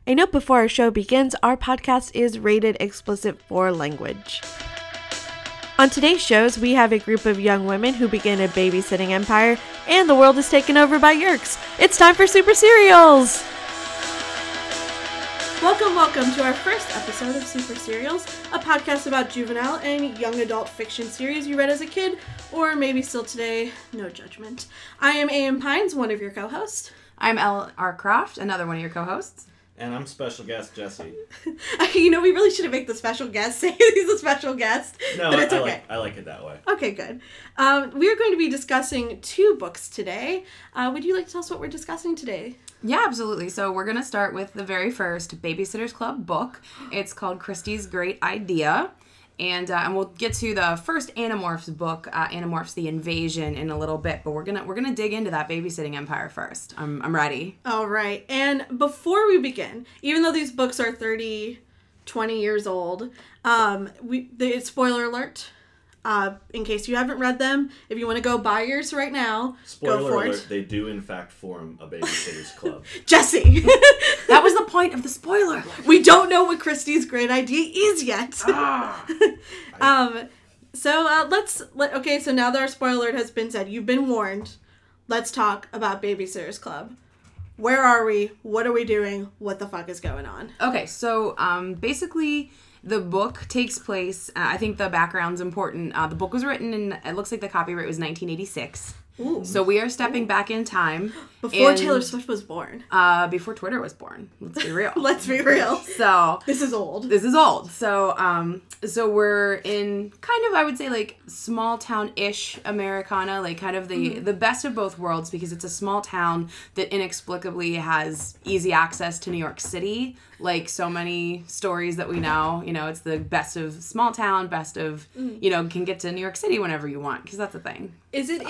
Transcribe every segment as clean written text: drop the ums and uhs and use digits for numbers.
A note before our show begins, our podcast is rated explicit for language. On today's shows, we have a group of young women who begin a babysitting empire, and the world is taken over by Yerks. It's time for Super Serials! Welcome to our first episode of Super Serials, a podcast about juvenile and young adult fiction series you read as a kid, or maybe still today, no judgment. I am A.M. Pines, one of your co-hosts. I'm L.R. Croft, another one of your co-hosts. And I'm special guest Jesse. We really should have made the special guest say he's a special guest. No, but it's okay. I like it that way. Okay, good. We are going to be discussing two books today. Would you like to tell us what we're discussing today? Yeah, absolutely. So we're going to start with the very first Babysitter's Club book. It's called Kristy's Great Idea. And we'll get to the first Animorphs book, Animorphs: The Invasion, in a little bit. But we're gonna dig into that babysitting empire first. I'm ready. All right. And before we begin, even though these books are 20 years old, spoiler alert. In case you haven't read them, if you want to go buy yours right now, spoiler go for alert, it. They do in fact form a babysitter's club. Jesse! That was the point of the spoiler. We don't know what Kristy's great idea is yet. So now that our spoiler alert has been said, you've been warned. Let's talk about Babysitter's Club. Where are we? What are we doing? What the fuck is going on? Okay, so basically the book takes place, I think the background's important. The book was written in, it looks like the copyright was 1986. Ooh. So we are stepping back in time. Before Taylor Swift was born. Before Twitter was born. Let's be real. Let's be real. So This is old. So we're in kind of, I would say, like small town-ish Americana, like kind of the best of both worlds, because it's a small town that inexplicably has easy access to New York City. Like so many stories that we know, it's the best of small town, best of, can get to New York City whenever you want, because that's a thing. Is it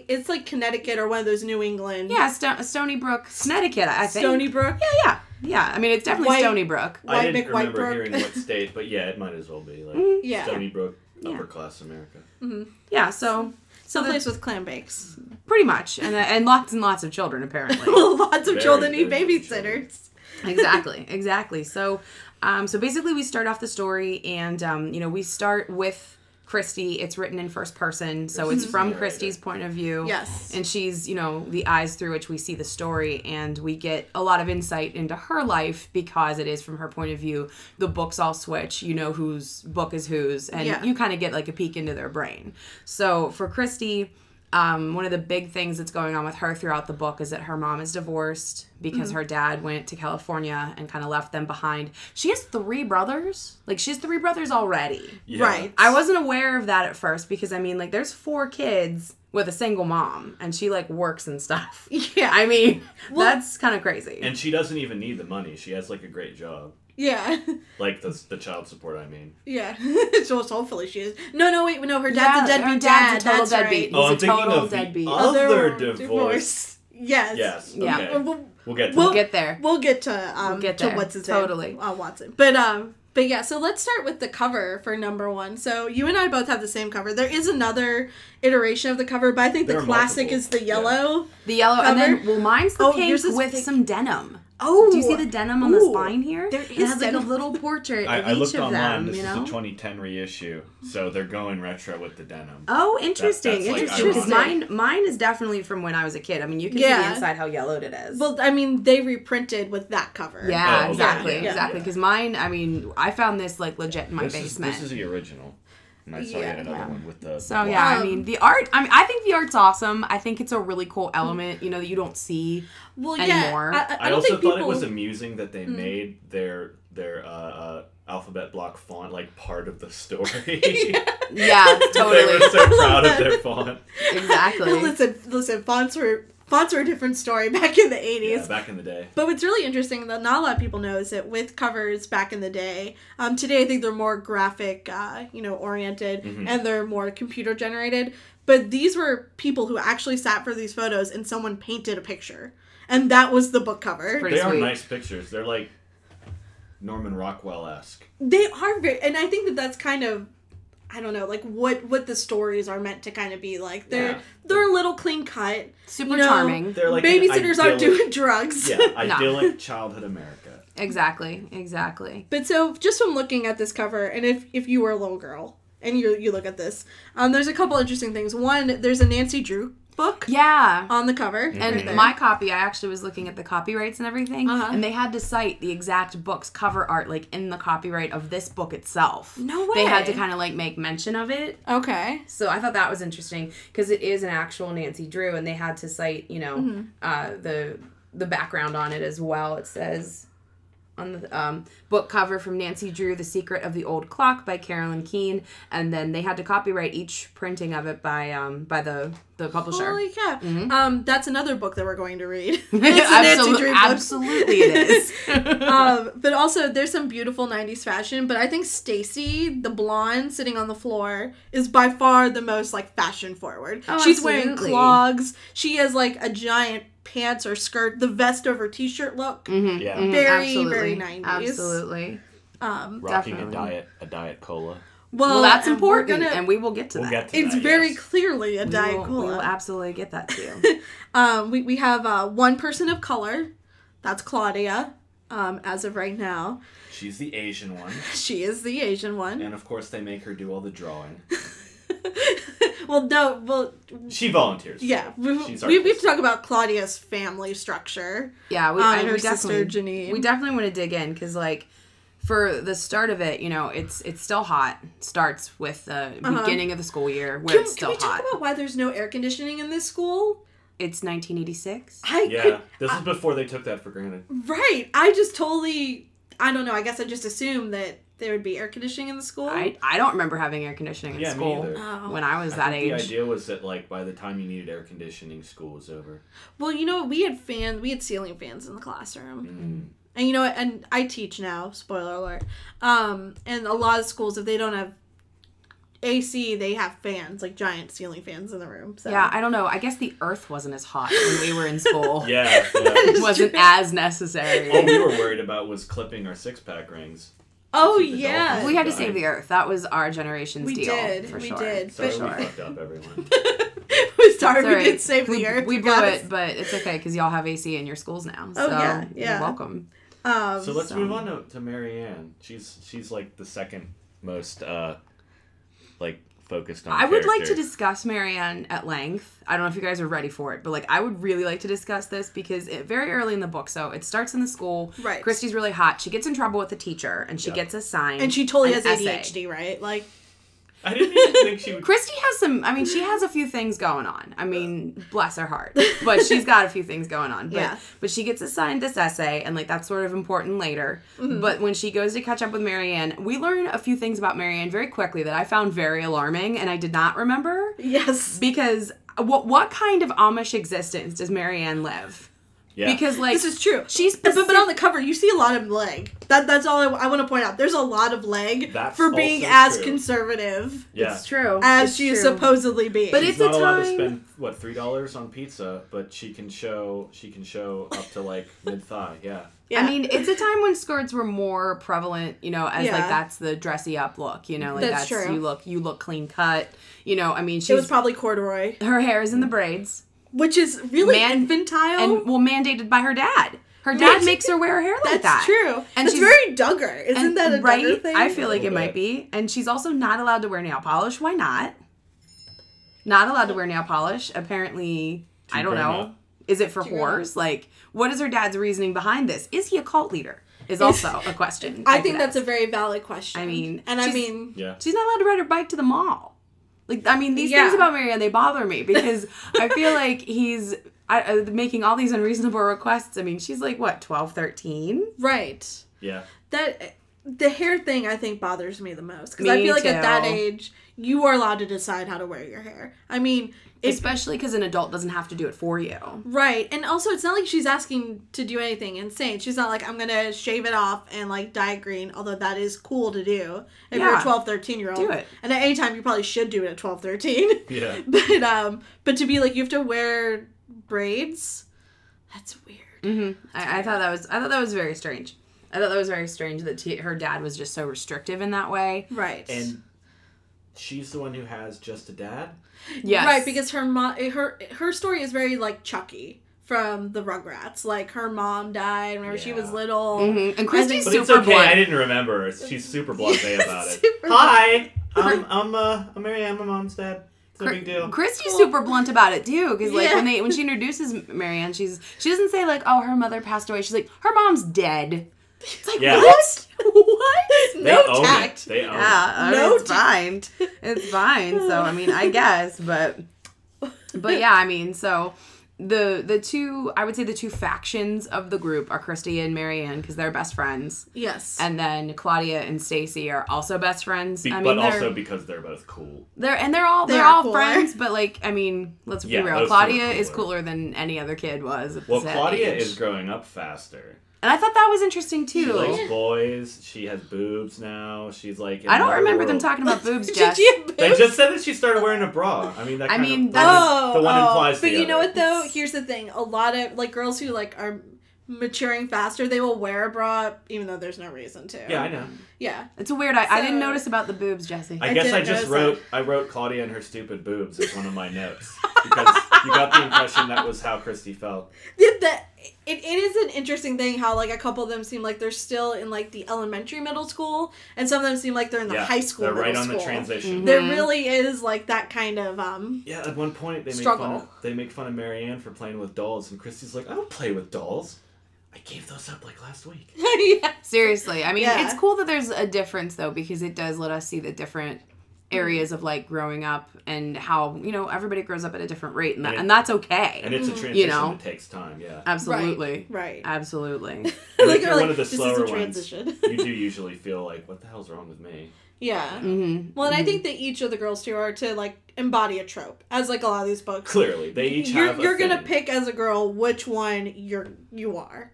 it's like Connecticut or one of those New England? Yeah, Stony Brook, Connecticut, I think. Stony Brook? Yeah. I mean, it's definitely Stony Brook. I didn't remember hearing what state, but yeah, it might as well be. Like Stony Brook, upper class America. Mm-hmm. Yeah, so someplace with clam bakes. Pretty much. And lots of children, apparently. Lots of children need babysitters. Exactly. So basically we start off the story and, we start with Kristy. It's written in first person, so it's from Kristy's point of view. Yes. And she's, the eyes through which we see the story, and we get a lot of insight into her life because it is from her point of view. The books all switch, whose book is whose, and you kind of get like a peek into their brain. So for Kristy, one of the big things that's going on with her throughout the book is that her mom is divorced because her dad went to California and kind of left them behind. She has 3 brothers. Like, she has 3 brothers already. Yeah. Right. I wasn't aware of that at first because, there's 4 kids with a single mom, and she, works and stuff. Yeah. That's kind of crazy. And she doesn't even need the money. She has, a great job. Yeah. Like the child support, Yeah. So hopefully she is. No, her dad's a deadbeat her dad's dad. a total That's deadbeat. right. I'm He's a thinking total of the deadbeat. other divorce. Yes. Yes. Yeah. Okay. We'll get to We'll that. get there. We'll get to what's his name. Totally. Watson. But yeah, so let's start with the cover for number 1. So you and I both have the same cover. There is another iteration of the cover, but I think the classic is the yellow. Yeah. The yellow, cover. and then, mine's the pink with pink. some denim. Oh. Do you see the denim on the spine here? There it is has denim. a little portrait I of each looked of online. them, This is a 2010 reissue, so they're going retro with the denim. Oh, interesting. That's Interesting. Because ironic. mine is definitely from when I was a kid. You can see the inside how yellowed it is. Well, they reprinted with that cover. Yeah, Oh, exactly. yeah. Exactly. Because mine, I found this legit in my basement. This is the original. And I saw yet another one with the... So, the art, I think the art's awesome. I think it's a really cool element, that you don't see anymore. I also think thought it was amusing that they made their alphabet block font part of the story. Yeah, totally. They were so proud of their font. Exactly. Listen, fonts were a different story back in the 80s. Yeah, back in the day. But what's really interesting that not a lot of people know is that with covers back in the day, today I think they're more graphic, oriented, and they're more computer generated. But these were people who actually sat for these photos and someone painted a picture. And that was the book cover. They are nice pictures. They're Norman Rockwell-esque. They are and I think that's kind of I don't know, like what the stories are meant to kind of be like. They're a little clean cut, super charming. They're like babysitters aren't doing drugs. Yeah, idyllic childhood America. Exactly. But so just from looking at this cover, and if you were a little girl and you look at this, there's a couple interesting things. One, there's a Nancy Drew book on the cover. And my copy, I actually was looking at the copyrights and everything, and they had to cite the exact book's cover art, like, in the copyright of this book itself. No way. They had to kind of, like, make mention of it. Okay. So I thought that was interesting, because it is an actual Nancy Drew, and they had to cite, you know, the background on it as well. It says on the book cover from Nancy Drew, The Secret of the Old Clock by Carolyn Keene, and then they had to copyright each printing of it by the publisher. Holy cow. That's another book that we're going to read. Absolutely it is. But also, there's some beautiful 90s fashion, but I think Stacy, the blonde sitting on the floor, is by far the most, like, fashion forward. She's wearing clogs. She has, like, a giant pants or skirt, the vest over t-shirt look. Yeah. Very, very 90s. Absolutely. Rocking a diet cola. Well, that's important, and we will get to that. It's very clearly a diet cola. We will absolutely get that too. We have one person of color. That's Claudia, as of right now. She's the Asian one. She is the Asian one. And of course they make her do all the drawing. She volunteers. Yeah, we have to talk about Claudia's family structure. Yeah, her sister Janine. We definitely want to dig in, because, like, for the start of it, you know, it's still hot. Starts with the beginning of the school year, where it's still hot. Can we talk about why there's no air conditioning in this school? It's 1986. This is before they took that for granted. Right. I just totally, I don't know, I guess I just assumed that there would be air conditioning in the school. I don't remember having air conditioning in school when I was that age. The idea was that, like, by the time you needed air conditioning, school was over. Well, you know, we had ceiling fans in the classroom. And you know what, and I teach now, spoiler alert. And a lot of schools, if they don't have AC, they have fans, like giant ceiling fans in the room. So. Yeah, I don't know. I guess the earth wasn't as hot when we were in school. Yeah. It wasn't as necessary. All we were worried about was clipping our six-pack rings. Oh, yeah. We had to save the earth. That was our generation's deal. We did. Sorry, we fucked up, everyone. We're sorry, we did save the earth. We blew it, but it's okay, because y'all have AC in your schools now. So you're welcome. So let's move on to Marianne. She's like the second most focused on I would like to discuss Marianne at length. I don't know if you guys are ready for it, but, like, I would really like to discuss this, because very early in the book, so it starts in the school. Right. Kristy's really hot. She gets in trouble with the teacher, and she gets assigned and she totally has ADHD, right? Like, I didn't even think she would. Kristy has she has a few things going on. I mean, bless her heart. But she's got a few things going on. But she gets assigned this essay, and, like, that's sort of important later. But when she goes to catch up with Marianne, we learn a few things about Marianne very quickly that I found very alarming, and I did not remember. Yes. Because what kind of Amish existence does Marianne live? Yeah. Because, like, this is true. She's but on the cover, you see a lot of leg. That's all I want to point out. There's a lot of leg for being as conservative. Yeah. It's true. As she is supposedly being. But she's it's not a allowed time... to spend $3 on pizza, but she can show up to, like, mid-thigh. Yeah. I mean, it's a time when skirts were more prevalent, you know, as like that's the dressy up look, you know, like that's true. You look clean cut, you know. I mean, it was probably corduroy. Her hair is in the braids. Which is really infantile. And, mandated by her dad. Her dad makes her wear her hair like that. That's true. And she's very Duggar. Isn't that a Duggar thing? I feel like it might be. And she's also not allowed to wear nail polish. Why not? Not allowed to wear nail polish. Apparently, I don't know. Is it for whores? Like, what is her dad's reasoning behind this? Is he a cult leader? Is also a question. I think that's a very valid question. I mean, she's not allowed to ride her bike to the mall. Like, I mean, these things about Marianne, they bother me, because I feel like he's making all these unreasonable requests. I mean, she's like, what, 12, 13? Right. Yeah. The hair thing, I think, bothers me the most. Because I feel like at that age, you are allowed to decide how to wear your hair. I mean... Especially because an adult doesn't have to do it for you. Right. And also, it's not like she's asking to do anything insane. She's not like, I'm going to shave it off and, like, dye it green, although that is cool to do. If you're a 12, 13-year-old. Do it. And at any time, you probably should do it at 12, 13. Yeah. But to be like, you have to wear braids, that's weird. Mm-hmm. I thought that was very strange. I thought that was very strange that her dad was just so restrictive in that way. Right. And she's the one who has just a dad? Yes. Right, because her story is very, like, Chucky from the Rugrats. Like, her mom died whenever she was little. Mm-hmm. And Kristy's super it's okay, blunt. I didn't remember. She's super blasé about it. Hi! I'm Marianne, my mom's dad. It's no big deal. Kristy's super blunt about it too, because like when she introduces Marianne, she doesn't say like, oh, her mother passed away. She's like, her mom's dead. It's like, what? What? No tact. They own it. No, it's fine. It's fine. So I mean, I guess, but yeah, I mean, so. The two, I would say the two factions of the group are Kristy and Marianne because they're best friends. Yes. And then Claudia and Stacy are also best friends. But also because they're both cool. They're all friends, but like, I mean, let's be real. Claudia is cooler than any other kid was. At Claudia age. is growing up faster. And I thought that was interesting too. She likes boys. She has boobs now. She's like. I don't remember them talking about boobs, Jess. They just said that she started wearing a bra. I mean, the one implies. But you know what though? Here's the thing: a lot of like girls who like are maturing faster, they will wear a bra even though there's no reason to. Yeah, I know. Yeah, it's a weird. I didn't notice about the boobs, Jessie. I guess I just wrote Claudia and her stupid boobs as one of my notes because you got the impression that was how Kristy felt. It is an interesting thing how, like, a couple of them seem like they're still in, like, the elementary middle school, and some of them seem like they're in the high school middle school. They're right on the transition. Mm-hmm. There really is, like, that kind of, Yeah, at one point, they make fun of Marianne for playing with dolls, and Kristy's like, I don't play with dolls. I gave those up, like, last week. Yeah. Seriously. I mean, it's cool that there's a difference, though, because it does let us see the different areas of like growing up and how everybody grows up at a different rate and that's okay. And it's a transition that takes time. Yeah, absolutely, right, absolutely. And if you're one of the slower ones, you do usually feel like, what the hell's wrong with me? Yeah. Mm-hmm. Well, and I think that each of the girls too are to like embody a trope, as like a lot of these books. Clearly, they each have. You're gonna pick as a girl which one you are,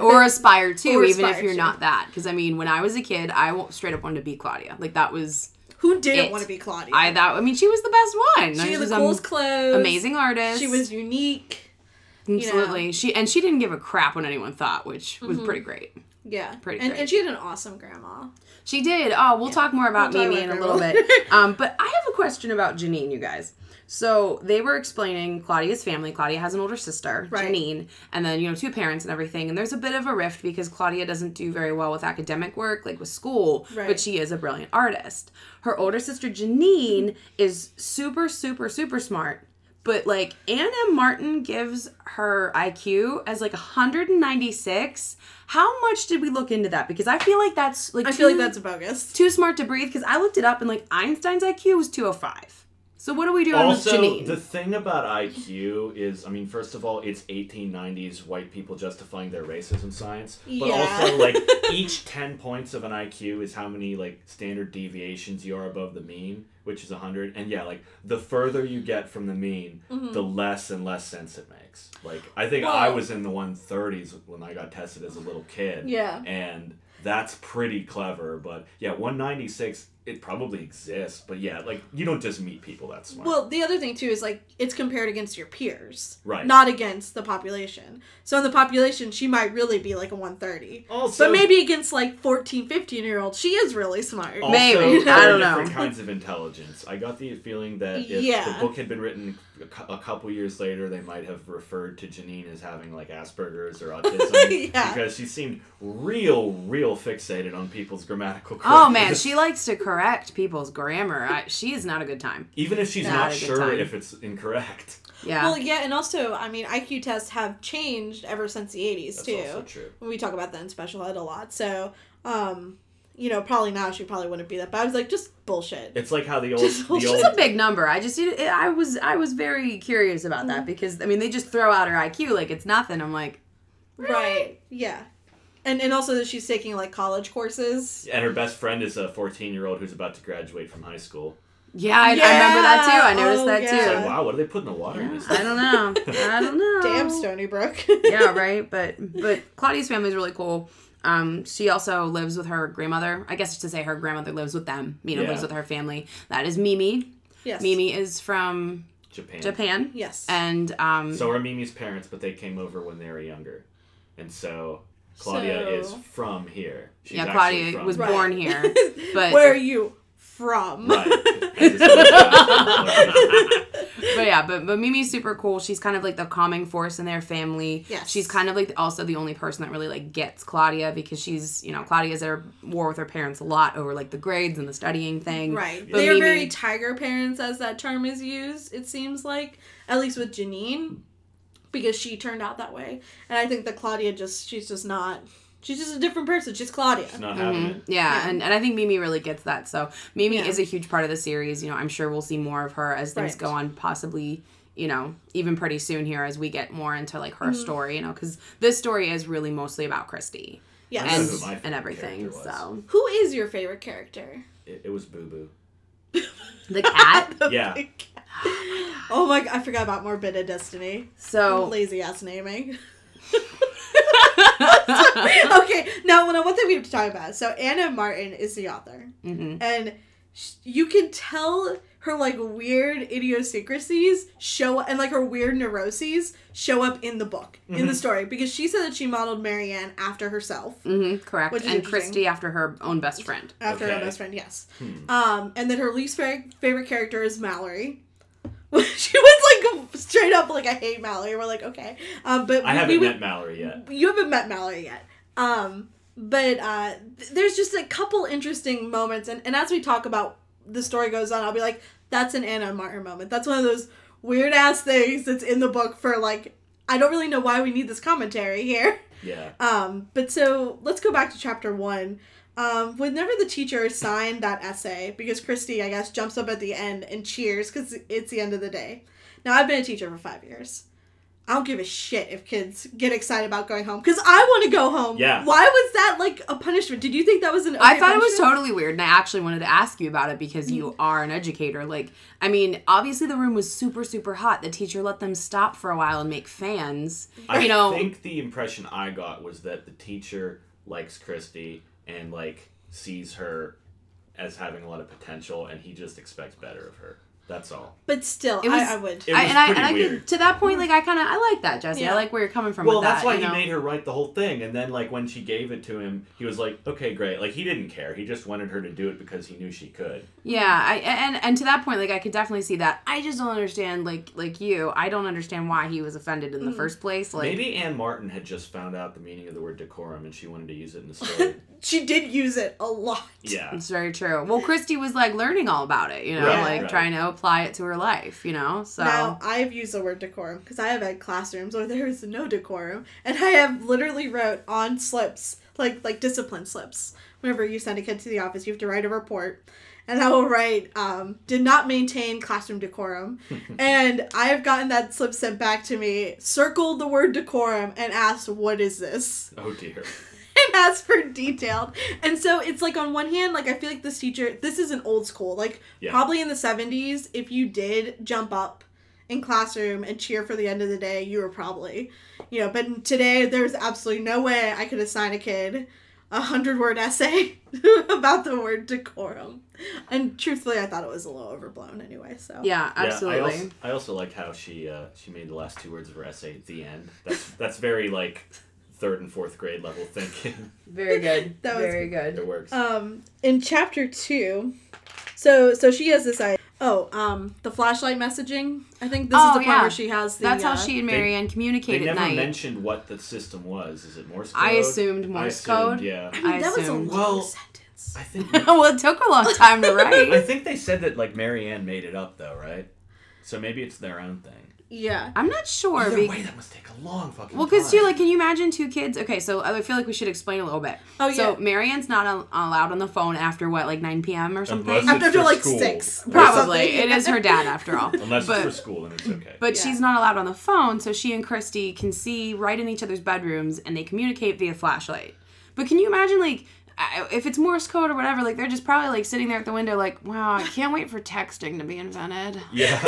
or aspire to, even if you're not that. Because I mean, when I was a kid, I straight up wanted to be Claudia. Like that was. Who didn't want to be Claudia? I mean, she was the best one. She had the coolest clothes. Amazing artist. She was unique. Absolutely. She didn't give a crap what anyone thought, which was pretty great. Yeah. Pretty great. And she had an awesome grandma. She did. Oh, we'll talk more about Mimi in a little bit. But I have a question about Janine, you guys. So they were explaining Claudia's family. Claudia has an older sister, Janine, and then, two parents and everything. And there's a bit of a rift because Claudia doesn't do very well with academic work, like with school, but she is a brilliant artist. Her older sister, Janine, is super, super, super smart. But, like, Anna Martin gives her IQ as, like, 196. How much did we look into that? Because I feel like that's, like, I feel like that's bogus. Too smart to breathe. Because I looked it up and, like, Einstein's IQ was 205. So what are we doing with Janine? Also, the thing about IQ is, I mean, first of all, it's 1890s white people justifying their racism science. But also, like, each 10 points of an IQ is how many, like, standard deviations you are above the mean, which is 100. And yeah, like, the further you get from the mean, the less and less sense it makes. Like, I think I was in the 130s when I got tested as a little kid. Yeah. And that's pretty clever. But yeah, 196... it probably exists, but yeah, like, you don't just meet people that smart. Well, the other thing, too, is, like, it's compared against your peers. Right. Not against the population. So in the population, she might really be, like, a 130. Also, but maybe against, like, 14, 15-year-olds, she is really smart. Also, maybe. I don't know. Different kinds of intelligence. I got the feeling that if the book had been written a couple years later, they might have referred to Janine as having, like, Asperger's or autism. Because she seemed real fixated on people's grammatical correctness. Oh, man, she likes to correct people's grammar. She is not a good time. Even if she's not sure if it's incorrect. Yeah. Well, yeah, and also, I mean, IQ tests have changed ever since the 80s, too. That's also true. We talk about that in special ed a lot. So, probably now she probably wouldn't be that. But I was like, just bullshit. It's like how the old... It's a big number. I was very curious about that because, I mean, they just throw out her IQ like it's nothing. I'm like... Really? Right. Yeah. And also that she's taking, like, college courses. And her best friend is a 14-year-old who's about to graduate from high school. Yeah, I remember that, too. I noticed that, too. It's like, wow, what do they put in the water in this? I don't know. Damn, Stony Brook. Yeah, right? But Claudia's family is really cool. She also lives with her grandmother. I guess to say her grandmother lives with them. Lives with her family. That is Mimi. Yes. Mimi is from... Japan. Yes. And... so are Mimi's parents, but they came over when they were younger. And so... Claudia is from here. Claudia was born here. But where are you from. Right. But yeah, but Mimi's super cool. She's kind of like the calming force in their family. Yes. She's kind of like also the only person that really like gets Claudia, because she's, Claudia's at war with her parents a lot over like the grades and the studying thing. Right. But They are very tiger parents, as that term is used, it seems like. At least with Janine, because she turned out that way. And I think that Claudia she's just a different person. She's Claudia. She's not having it. Yeah, and I think Mimi really gets that. So Mimi is a huge part of the series. I'm sure we'll see more of her as things go on, possibly, even pretty soon here as we get more into, like, her story, because this story is really mostly about Kristy. Yes. And everything, so. Who is your favorite character? It was Boo Boo. The cat? Yeah. Oh my god, I forgot about Morbid Destiny. So. Lazy ass naming. Okay, now one thing we have to talk about. So Anna Martin is the author, and you can tell her like weird idiosyncrasies and like her weird neuroses show up in the book, in the story, because she said that she modeled Marianne after herself. Correct. And Kristy after her own best friend. After her best friend, yes. And then her least favorite character is Mallory. She was like straight up like, I hate Mallory. We're like, okay. But I haven't met Mallory yet. You haven't met Mallory yet. But there's just a couple interesting moments. And as we talk about the story goes on, I'll be like, that's an Anna Martin moment. That's one of those weird ass things that's in the book for like, I don't really know why we need this commentary here. Yeah. But so let's go back to chapter 1. Whenever the teacher signed that essay, because Kristy, I guess, jumps up at the end and cheers because it's the end of the day. Now, I've been a teacher for 5 years. I don't give a shit if kids get excited about going home, because I want to go home. Yeah. Why was that, like, a punishment? Did you think that was an okay I thought punishment? it was totally weird, and I actually wanted to ask you about it because you are an educator. Like, I mean, obviously the room was super, super hot. The teacher let them stop for a while and make fans. I think the impression I got was that the teacher likes Kristy and, like, sees her as having a lot of potential, and he just expects better of her. That's all. But still, I would. It was pretty weird. To that point, like, I like that, Jesse. Yeah. I like where you're coming from with that. Well, that's why he made her write the whole thing. And then, like, when she gave it to him, he was like, okay, great. Like, he didn't care. He just wanted her to do it because he knew she could. Yeah, and to that point, like, I could definitely see that. I just don't understand, like you, I don't understand why he was offended in the first place. Like, maybe Anne Martin had just found out the meaning of the word decorum, and she wanted to use it in the story. She did use it a lot. Yeah. It's very true. Well, Kristy was, like, learning all about it, trying to apply it to her life, so. Now, I've used the word decorum, because I have had classrooms where there is no decorum, and I have literally wrote on slips, like discipline slips. Whenever you send a kid to the office, you have to write a report, and I will write, did not maintain classroom decorum, and I have gotten that slip sent back to me, circled the word decorum, and asked, what is this? Oh, dear. And asked for detailed. And so it's like, on one hand, like, I feel like this teacher, this is an old school. Like, probably in the 70s, if you did jump up in classroom and cheer for the end of the day, you were probably, but today there's absolutely no way I could assign a kid a 100-word essay about the word decorum. And truthfully, I thought it was a little overblown anyway, so. Yeah, absolutely. Yeah, I also like how she made the last 2 words of her essay the end. That's very, like, 3rd and 4th grade level thinking. Very good. That was very good. It works. In chapter 2, so she has this idea. The flashlight messaging. I think this is the part where she has the. That's how she and Marianne communicate at night. They never mentioned what the system was. Is it Morse code? I assumed Morse code. Yeah. I mean, that was a long sentence. I think. Well, it took a long time to write. I think they said that, like, Marianne made it up, though, right? So maybe it's their own thing. Yeah. I'm not sure. Either way, that must take a long fucking time. Well, because, too, like, can you imagine 2 kids? Okay, so I feel like we should explain a little bit. Oh, yeah. So Marianne's not allowed on the phone after, 9 p.m. or something? After like school. 6. Probably. It is her dad, after all. Unless it's for school, and it's okay. But she's not allowed on the phone, so she and Kristy can see right in each other's bedrooms, and they communicate via flashlight. But can you imagine, like, if it's Morse code or whatever, like, they're just probably, like, sitting there at the window like, wow, I can't wait for texting to be invented. Yeah.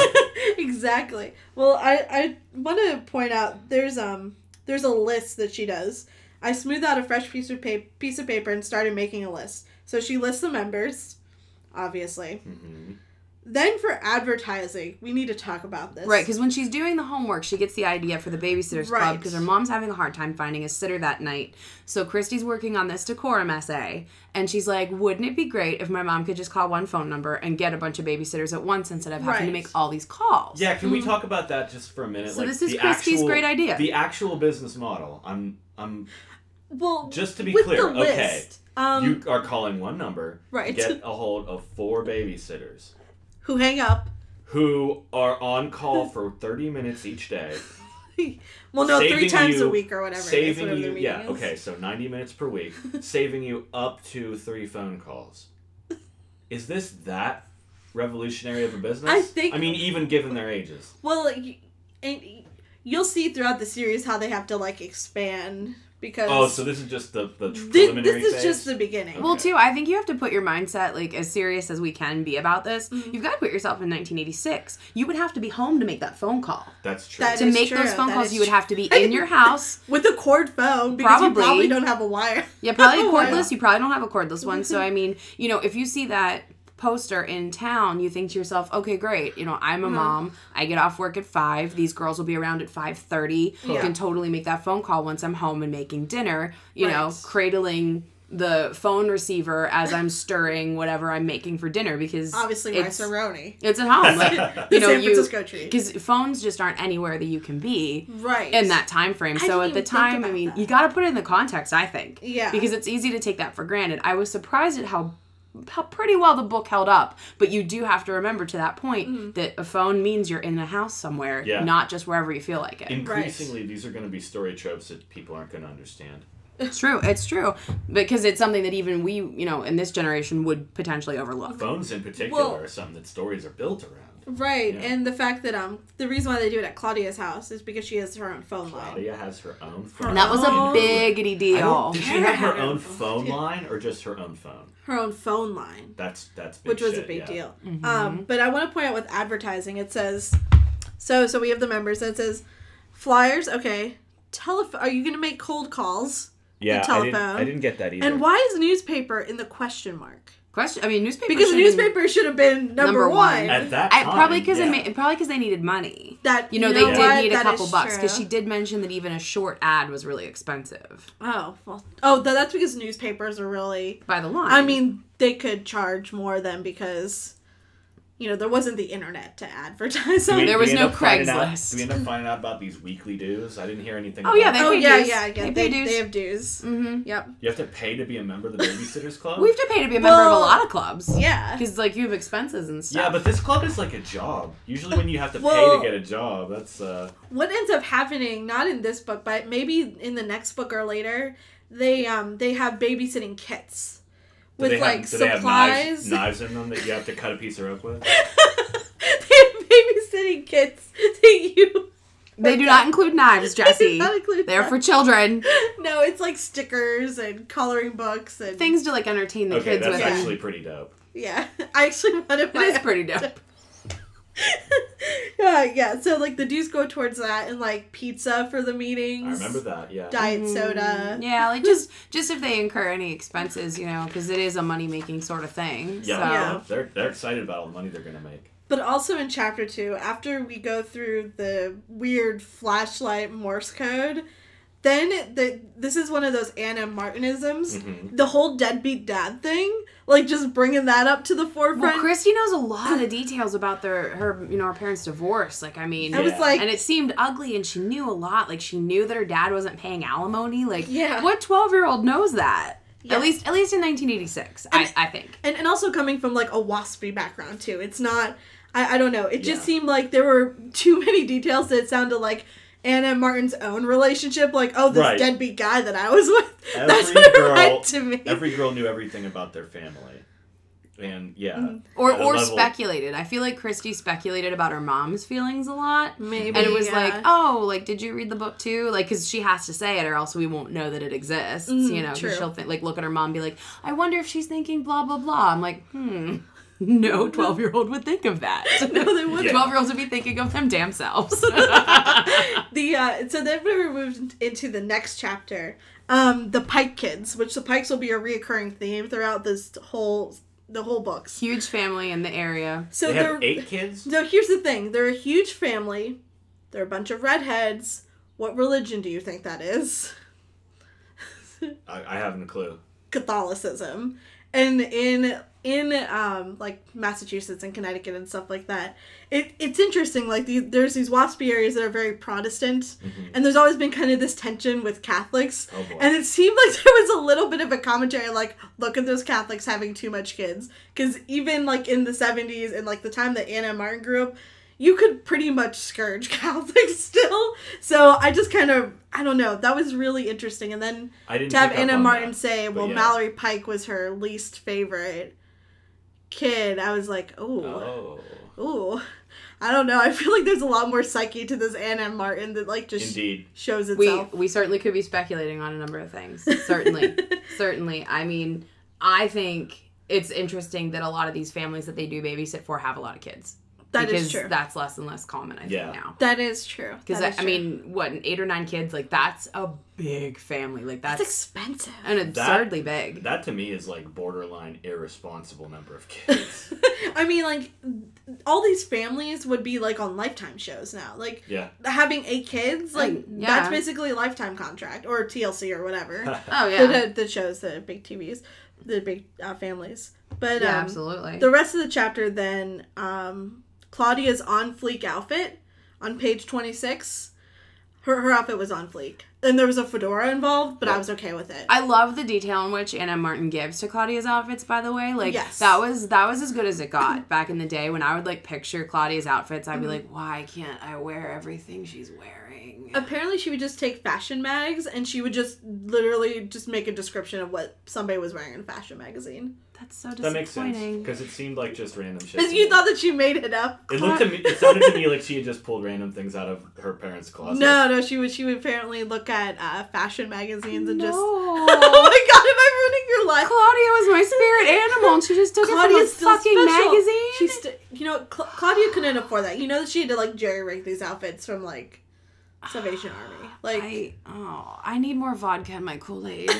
Exactly. Well, I want to point out there's a list that she does. I smoothed out a fresh piece of paper and started making a list. So she lists the members, obviously. Mm-hmm. Then for advertising, we need to talk about this. Right, because when she's doing the homework, she gets the idea for the Babysitters Club because her mom's having a hard time finding a sitter that night. So Kristy's working on this decorum essay, and she's like, wouldn't it be great if my mom could just call one phone number and get a bunch of babysitters at once instead of having to make all these calls? Yeah, can we talk about that just for a minute? So this is Kristy's great idea. The actual business model. Well, just to be clear, okay, you are calling one number to get a hold of 4 babysitters. Who hang up. Who are on call for 30 minutes each day. Well, no, 3 times a week or whatever. Saving you, yeah, okay, so 90 minutes per week, saving you up to 3 phone calls. Is this that revolutionary of a business? I mean, even given their ages. Well, you'll see throughout the series how they have to, like, expand. Because so this is just the preliminary This is phase? just the beginning. Okay. Well, too, I think you have to put your mindset, like, as serious as we can be about this. Mm-hmm. You've got to put yourself in 1986. You would have to be home to make that phone call. That's true. To make those phone calls, you would have to be in your house. With a cord phone, because you probably don't have a wire. Yeah, probably a cordless. You probably don't have a cordless one. So, I mean, you know, if you see that poster in town, you think to yourself, okay, great, you know, I'm a mom, I get off work at 5, these girls will be around at 5:30, you can totally make that phone call once I'm home and making dinner, you know, cradling the phone receiver as I'm stirring whatever I'm making for dinner, because obviously rice-a-roni. It's at home, like, you know, San Francisco treat, because phones just aren't anywhere that you can be right in that time frame. So at the time, I mean, you got to put it in the context, I think, because it's easy to take that for granted. I was surprised at how pretty well the book held up, but you do have to remember to that point that a phone means you're in a house somewhere, not just wherever you feel like it. Increasingly, these are going to be story tropes that people aren't going to understand. It's true, because it's something that even we, you know, in this generation would potentially overlook. Phones in particular are something that stories are built around. Right, and the fact that the reason why they do it at Claudia's house is because she has her own phone line. Claudia has her own phone line. That was a biggity deal. Did she have her own phone line or just her own phone? Her own phone line. That's big which was shit, a big deal. Mm-hmm. But I want to point out with advertising, it says, so we have the members, and it says, flyers, okay, are you going to make cold calls? Yeah, the telephone. I didn't get that either. And why is newspaper in the question mark? Newspaper. Because the newspaper should have been number one at that time. Probably because they needed money. That they did need a couple bucks, because she did mention that even a short ad was really expensive. That's because newspapers are really by the line. I mean, they could charge more than, because you know, there wasn't the internet to advertise on. There was no Craigslist. Do we end up finding out about these weekly dues? I didn't hear anything about they pay dues. They have dues. Mm-hmm. Yep. You have to pay to be a member of the Babysitters Club? We have to pay to be a member of a lot of clubs. Yeah. Because, like, you have expenses and stuff. Yeah, but this club is like a job. Usually when you have to pay to get a job, that's... What ends up happening, not in this book, but maybe in the next book or later, they have babysitting kits. With, supplies. They have knives in them that you have to cut a piece of rope with? They have babysitting kits that you... They do not include knives, Jessie. They're for children. No, it's like stickers and coloring books and... things to, like, entertain the kids with. That's actually pretty dope. Yeah. I actually wanted my... It is pretty dope. Yeah, so, like, the dues go towards that, and, like, pizza for the meetings. I remember that, yeah. Diet soda. Yeah, like, just if they incur any expenses, you know, because it is a money-making sort of thing. Yeah, so. They're excited about all the money they're going to make. But also in Chapter 2, after we go through the weird flashlight Morse code, then this is one of those Anna Martinisms. Mm-hmm. The whole deadbeat dad thing, like, just bringing that up to the forefront. Well, Kristy knows a lot of details about her parents' divorce. Like, I mean, was like, and it seemed ugly, and she knew a lot. Like, she knew that her dad wasn't paying alimony. Like, yeah. What 12-year-old knows that? Yeah. At least in 1986, I think. And also coming from, like, a waspy background, too. It's not, I don't know. It just seemed like there were too many details that sounded like Anna and Martin's own relationship, like, this deadbeat guy that I was with. That's what it read to me. Every girl knew everything about their family. And, yeah. Or speculated. I feel like Kristy speculated about her mom's feelings a lot. Maybe, and it was like, did you read the book too? Like, because she has to say it or else we won't know that it exists, you know? True. She'll think, like, look at her mom and be like, I wonder if she's thinking blah, blah, blah. I'm like, No 12-year-old would think of that. No, they wouldn't. 12-year-olds would be thinking of them damn selves. So then we moved into the next chapter. The Pike kids, which the Pikes will be a reoccurring theme throughout this whole the whole books. Huge family in the area. So they have 8 kids? So here's the thing. They're a huge family. They're a bunch of redheads. What religion do you think that is? I haven't a clue. Catholicism. And in like Massachusetts and Connecticut and stuff like that, it's interesting. Like there's these waspy areas that are very Protestant, and there's always been kind of this tension with Catholics. Oh boy. And it seemed like there was a little bit of a commentary, like, look at those Catholics having too much kids, because even like in the 70s and like the time that Anna and Martin grew up, you could pretty much scourge Catholics still. So I just kind of, I don't know, that was really interesting. And then to have Anna Martin say, well, Mallory Pike was her least favorite kid, I was like, ooh. I don't know. I feel like there's a lot more psyche to this Anna Martin that like just shows itself. We certainly could be speculating on a number of things. Certainly. Certainly. I mean, I think it's interesting that a lot of these families that they do babysit for have a lot of kids. That is true. That's less and less common, I think, now. That is true. Because, I mean, 8 or 9 kids, like, that's a big family. Like, that's expensive. And absurdly big. That, to me, is, like, borderline irresponsible number of kids. I mean, like, all these families would be, like, on Lifetime shows now. Like, having 8 kids, like, that's basically a Lifetime contract. Or TLC or whatever. Oh, yeah. The shows, the big TVs, the big families. But, yeah, absolutely. The rest of the chapter, then, Claudia's on fleek outfit on page 26. Her outfit was on fleek. And there was a fedora involved, but I was okay with it. I love the detail in which Anna Martin gives to Claudia's outfits, by the way. Like, that was as good as it got back in the day when I would, like, picture Claudia's outfits. I'd be like, why can't I wear everything she's wearing? Apparently she would just take fashion mags and she would just literally just make a description of what somebody was wearing in a fashion magazine. That's so disappointing. That makes sense, because it seemed like just random shit. Because you thought that she made it up. It sounded to me like she had just pulled random things out of her parents' closet. No, she would apparently look at fashion magazines and just... Oh my god, am I ruining your life? Claudia was my spirit animal and she just took Claudia's it from a fucking magazine? Claudia couldn't afford that. You know that she had to, like, jerry-rig these outfits from, like, Salvation Army. Like, I need more vodka in my Kool-Aid.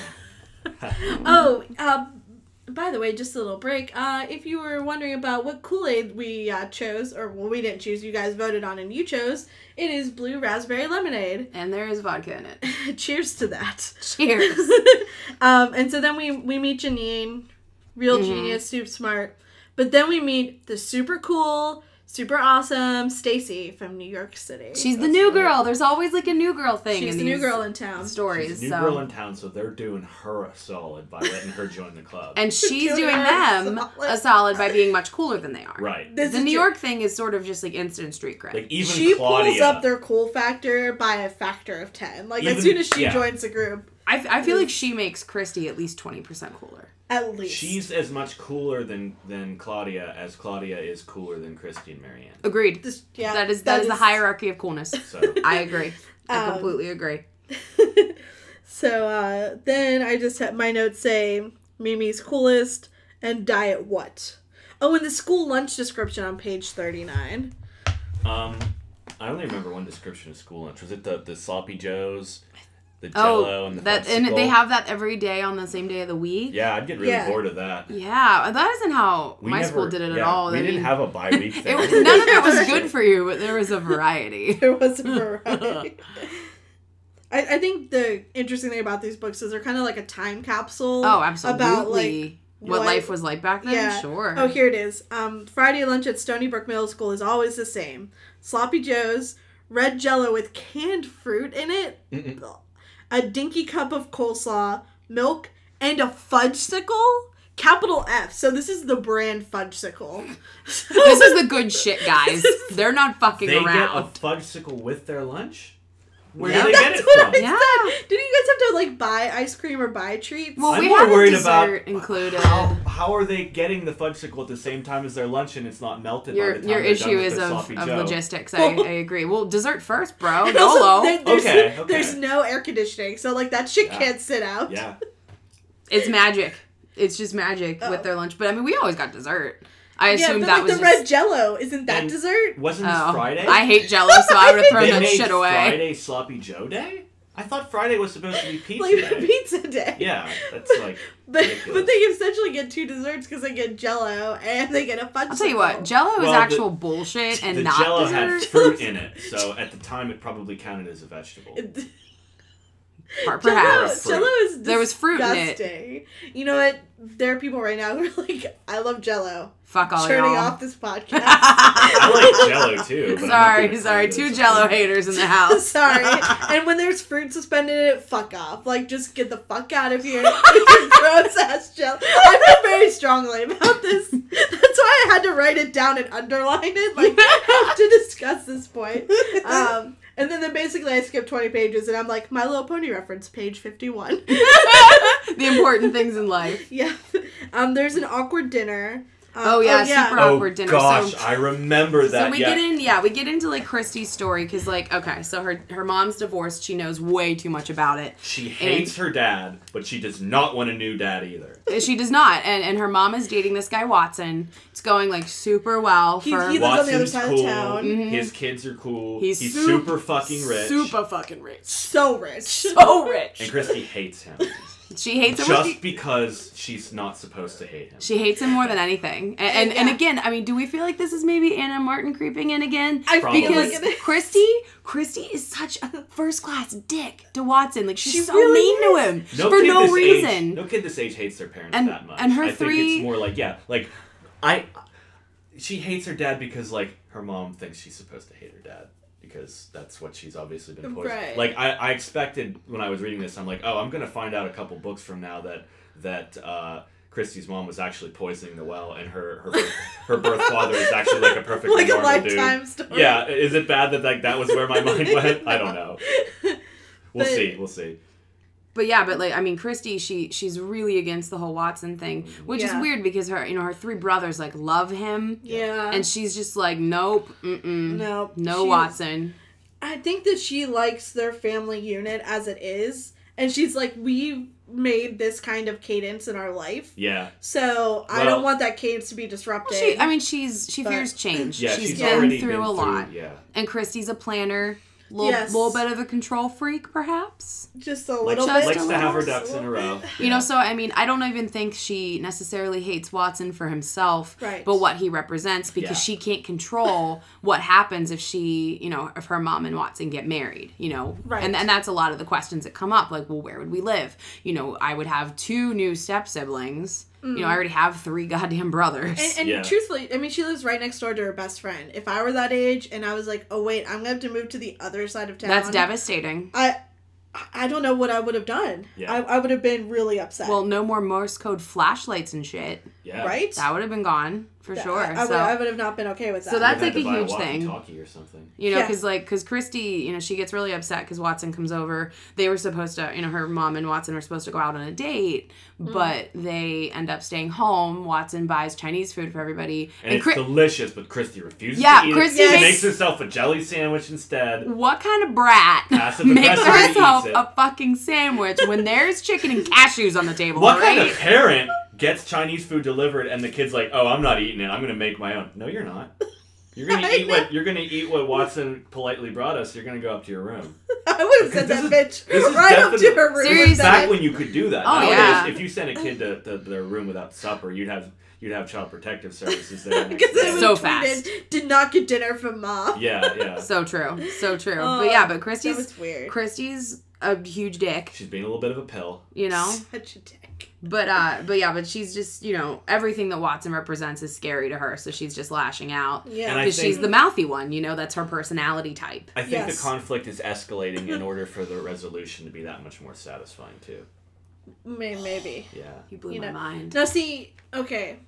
By the way, just a little break. If you were wondering about what Kool-Aid we chose, or well, we didn't choose, you guys voted on and you chose, it is blue raspberry lemonade. And there is vodka in it. Cheers to that. Cheers. And so then we meet Janine, real genius, super smart. But then we meet the super cool, super awesome Stacy from New York City. She's the new girl. There's always like a new girl thing. She's the new girl in town. Stories. She's the new girl in town, so they're doing her a solid by letting her join the club. And she's doing them a solid by being much cooler than they are. Right. The New York thing is sort of just like instant street cred. Like even she Claudia pulls up their cool factor by a factor of 10. Like as soon as she joins the group. I feel like she makes Kristy at least 20% cooler. At least. She's as much cooler than Claudia as Claudia is cooler than Kristy and Marianne. Agreed. That is the hierarchy of coolness. So. I agree. I completely agree. So then I just had my notes say Mimi's coolest and diet what? Oh, and the school lunch description on page 39. I only remember one description of school lunch. Was it the sloppy joes? The Jell-O and the fudgesicle. And they have that every day on the same day of the week. Yeah, I'd get really bored of that. Yeah, that isn't how my school did it at all. We didn't have a bye-week thing. None of it was good for you, but there was a variety. There was a variety. I think the interesting thing about these books is they're kind of like a time capsule. Oh, absolutely. About like what life was like back then. Yeah. Sure. Oh, here it is. Friday lunch at Stony Brook Middle School is always the same. Sloppy Joes, red Jell-O with canned fruit in it. A dinky cup of coleslaw, milk, and a fudgesicle? Capital F. So this is the brand Fudgesicle. This is the good shit, guys. They're not fucking around. They get a fudgesicle with their lunch? Where do they get it from? Yeah. Didn't you guys have to like buy ice cream or buy treats? Well, we had a dessert included. How are they getting the fudgesicle at the same time as their lunch and it's not melted by the time your they're issue done with is their of sloppy Joe? logistics. I agree. Well, dessert first, bro. YOLO. There's no air conditioning, so like that shit can't sit out. Yeah. It's magic. It's just magic with their lunch. But I mean, we always got dessert. I assumed that was the red Jell-O. Isn't that dessert? Wasn't this Friday? I hate Jell-O, so I would have thrown that shit away. Friday Sloppy Joe Day? I thought Friday was supposed to be pizza like day. pizza day. Yeah, that's like but ridiculous. they essentially get 2 desserts because they get Jell-O and they get a fudge. I'll tell you what, Jell-O is actual bullshit and not Jell-O dessert. had fruit in it, so at the time it probably counted as a vegetable. Perhaps. Jell-O is disgusting. There was fruit in it. You know what? There are people right now who are like, I love Jell-O. Fuck all Turning y'all. off this podcast. I like Jell-O too. But Sorry. 2 Jell-O haters in the house. Sorry. And when there's fruit suspended in it, fuck off. Like, just get the fuck out of here with your gross ass Jell-O. I feel very strongly about this. That's why I had to write it down and underline it. Like, I have to discuss this point. And then basically I skipped 20 pages and I'm like, My Little Pony reference, page 51. The important things in life. Yeah. There's an awkward dinner. Super awkward dinner. Gosh, so, I remember that. So we get into like Kristy's story because like, okay, so her mom's divorced. She knows way too much about it. She hates her dad, but she does not want a new dad either. She does not, and her mom is dating this guy Watson. It's going like super well for. He lives on the other side of town. Mm-hmm. His kids are cool. He's super fucking rich. Super fucking rich. So rich. So rich. And Kristy hates him. She hates him just because she's not supposed to hate him. She hates him more than anything. And again, I mean, do we feel like this is maybe Anna Martin creeping in again? Because Kristy is such a first class dick to Watson. Like she's so really mean to him for no reason. No kid this age hates their parents that much. And her I think it's more like she hates her dad because like her mom thinks she's supposed to hate her dad. Because that's what she's obviously been poisoned. Right. Like I expected when I was reading this, I'm like, oh, I'm gonna find out a couple books from now that Kristy's mom was actually poisoning the well, and her birth father is actually like a perfectly like normal a Lifetime dude. Story. Yeah, is it bad that like that was where my mind went? I don't know. We'll see. But like I mean, Kristy, she's really against the whole Watson thing, which is weird because her 3 brothers like love him. Yeah. And she's just like, nope, no Watson. I think that she likes their family unit as it is, and she's like, we made this kind of cadence in our life. Yeah. So I don't want that cadence to be disrupted. She fears change. Yeah, she's been through a lot. Yeah. And Kristy's a planner. Little bit of a control freak, perhaps. Just a little bit. Likes to have her ducks in a row. You know, so I mean, I don't even think she necessarily hates Watson for himself, right. but what he represents, because she can't control what happens if if her mom and Watson get married, Right. And that's a lot of the questions that come up, like, well, where would we live? I would have 2 new step siblings. I already have 3 goddamn brothers. And truthfully, I mean, she lives right next door to her best friend. If I were that age and I was like, oh, wait, I'm going to have to move to the other side of town. That's devastating. I don't know what I would have done. Yeah. I would have been really upset. Well, no more Morse code flashlights and shit. Yeah. Right? That would have been gone. For sure. I would have not been okay with that. So that's like a huge thing. Or something. Because Kristy, she gets really upset because Watson comes over. They were supposed to, her mom and Watson were supposed to go out on a date, but they end up staying home. Watson buys Chinese food for everybody. And it's delicious, but Kristy refuses to eat it. She makes herself a jelly sandwich instead. What kind of brat makes herself a fucking sandwich when there's chicken and cashews on the table? What kind of parent gets Chinese food delivered and the kid's like, oh, I'm not eating it, I'm gonna make my own? No, you're not. You're gonna eat what Watson politely brought us. You're gonna go up to your room. I would have sent that bitch right up to her room. Seriously, back when you could do that. Oh, nowadays, if you sent a kid to their room without supper, you'd have Child Protective Services there. Because it so was fast. Did not get dinner from mom. Yeah. So true. Oh, but Kristy's that was weird. Kristy's a huge dick. She's being a little bit of a pill. Such a dick. But she's just, everything that Watson represents is scary to her, so she's just lashing out. Yeah. Because she's the mouthy one, that's her personality type. I think the conflict is escalating in order for the resolution to be that much more satisfying, too. Maybe. Yeah. You blew my mind. Now, see, okay,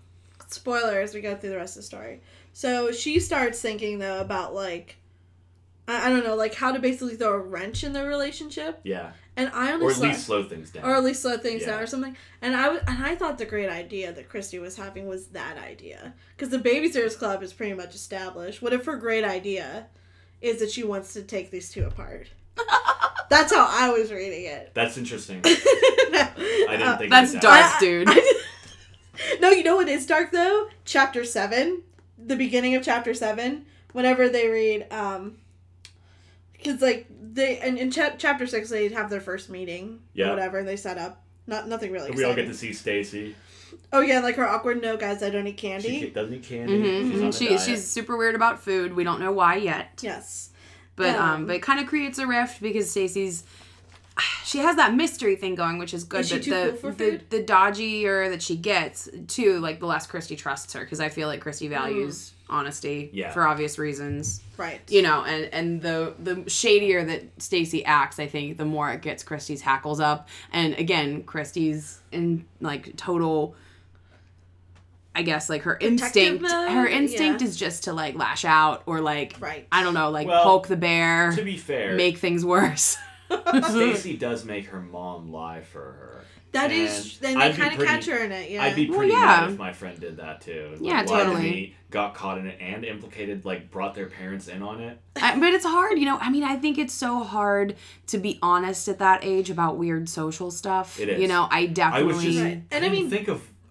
spoiler as we go through the rest of the story. So she starts thinking, though, about, like, I don't know, like, how to basically throw a wrench in their relationship. Yeah. And I honestly... Or at least slow things down. Down or something. And I thought the great idea that Kristy was having was that idea. Because the Babysitters Club is pretty much established. What if her great idea is that she wants to take these 2 apart? That's how I was reading it. That's interesting. I didn't think that's dark, dude. No, you know what is dark, though? Chapter 7. The beginning of Chapter 7. Whenever they read... Because, like, in chapter 6, they have their first meeting. Yeah. Or whatever, and they set up. Nothing really exciting. We all get to see Stacy. Oh, yeah, like her awkward, no, guys, I don't eat candy. She doesn't eat candy. She's super weird about food. We don't know why yet. Yes. But it kind of creates a rift because Stacy's... She has that mystery thing going, which is good. Is she too cool for food? The dodgier that she gets, too, like, the less Kristy trusts her. Because I feel like Kristy values honesty for obvious reasons. Right. You know, and the shadier that Stacy acts, I think, the more it gets Kristy's hackles up. And, again, Kristy's in, like, total... I guess, like, her instinct is just to, like, lash out or, like, I don't know, like, poke the bear. To be fair. Make things worse. Stacy does make her mom lie for her. That is, then they kind of catch her in it, yeah. I'd be pretty mad if my friend did that, too. Like, yeah, totally. Got caught in it and implicated, like, brought their parents in on it. But it's hard, you know. I mean, I think it's so hard to be honest at that age about weird social stuff. It is. You know, I definitely...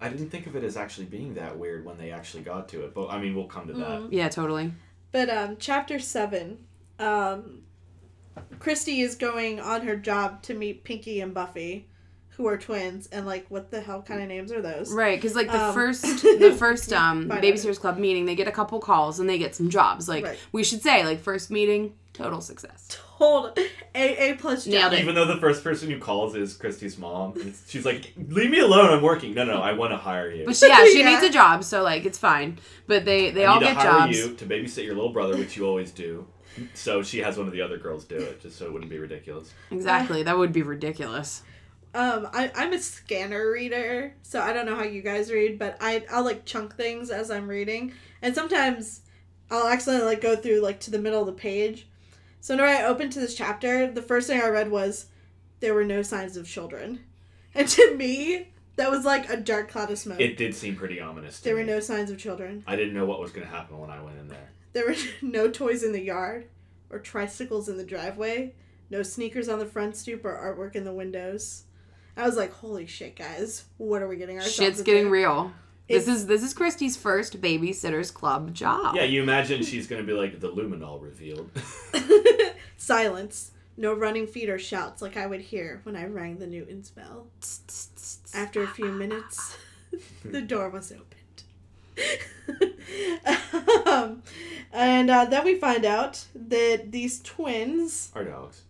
I didn't think of it as actually being that weird when they actually got to it. But, I mean, we'll come to that. Yeah, totally. But, chapter 7, Kristy is going on her job to meet Pinky and Buffy, who are twins, and, like, what the hell kind of names are those? Right, because, like, the first Babysitters Club meeting, they get a couple calls, and they get some jobs. Like, we should say, like, first meeting, total success. Total. A+ job. Nailed it. Even though the first person who calls is Kristy's mom. She's like, leave me alone, I'm working. No, I want to hire you. But she needs a job, so, like, it's fine. But they all get jobs. I need to hire you to babysit your little brother, which you always do. So she has one of the other girls do it, just so it wouldn't be ridiculous. Exactly. That would be ridiculous. I'm a scanner reader, so I don't know how you guys read, but I'll, like, chunk things as I'm reading. And sometimes I'll accidentally, like, go through, like, to the middle of the page. So whenever I opened to this chapter, the first thing I read was, there were no signs of children. And to me, that was like a dark cloud of smoke. It did seem pretty ominous to me. There were no signs of children. I didn't know what was going to happen when I went in there. There were no toys in the yard, or tricycles in the driveway, no sneakers on the front stoop, or artwork in the windows. I was like, holy shit, guys. What are we getting ourselves into? Shit's getting real. This is Kristy's first Babysitters Club job. Yeah, you imagine she's going to be like, the luminol revealed. Silence. No running feet or shouts like I would hear when I rang the Newton's bell. After a few minutes, the door was opened. And then we find out that these twins... are dogs.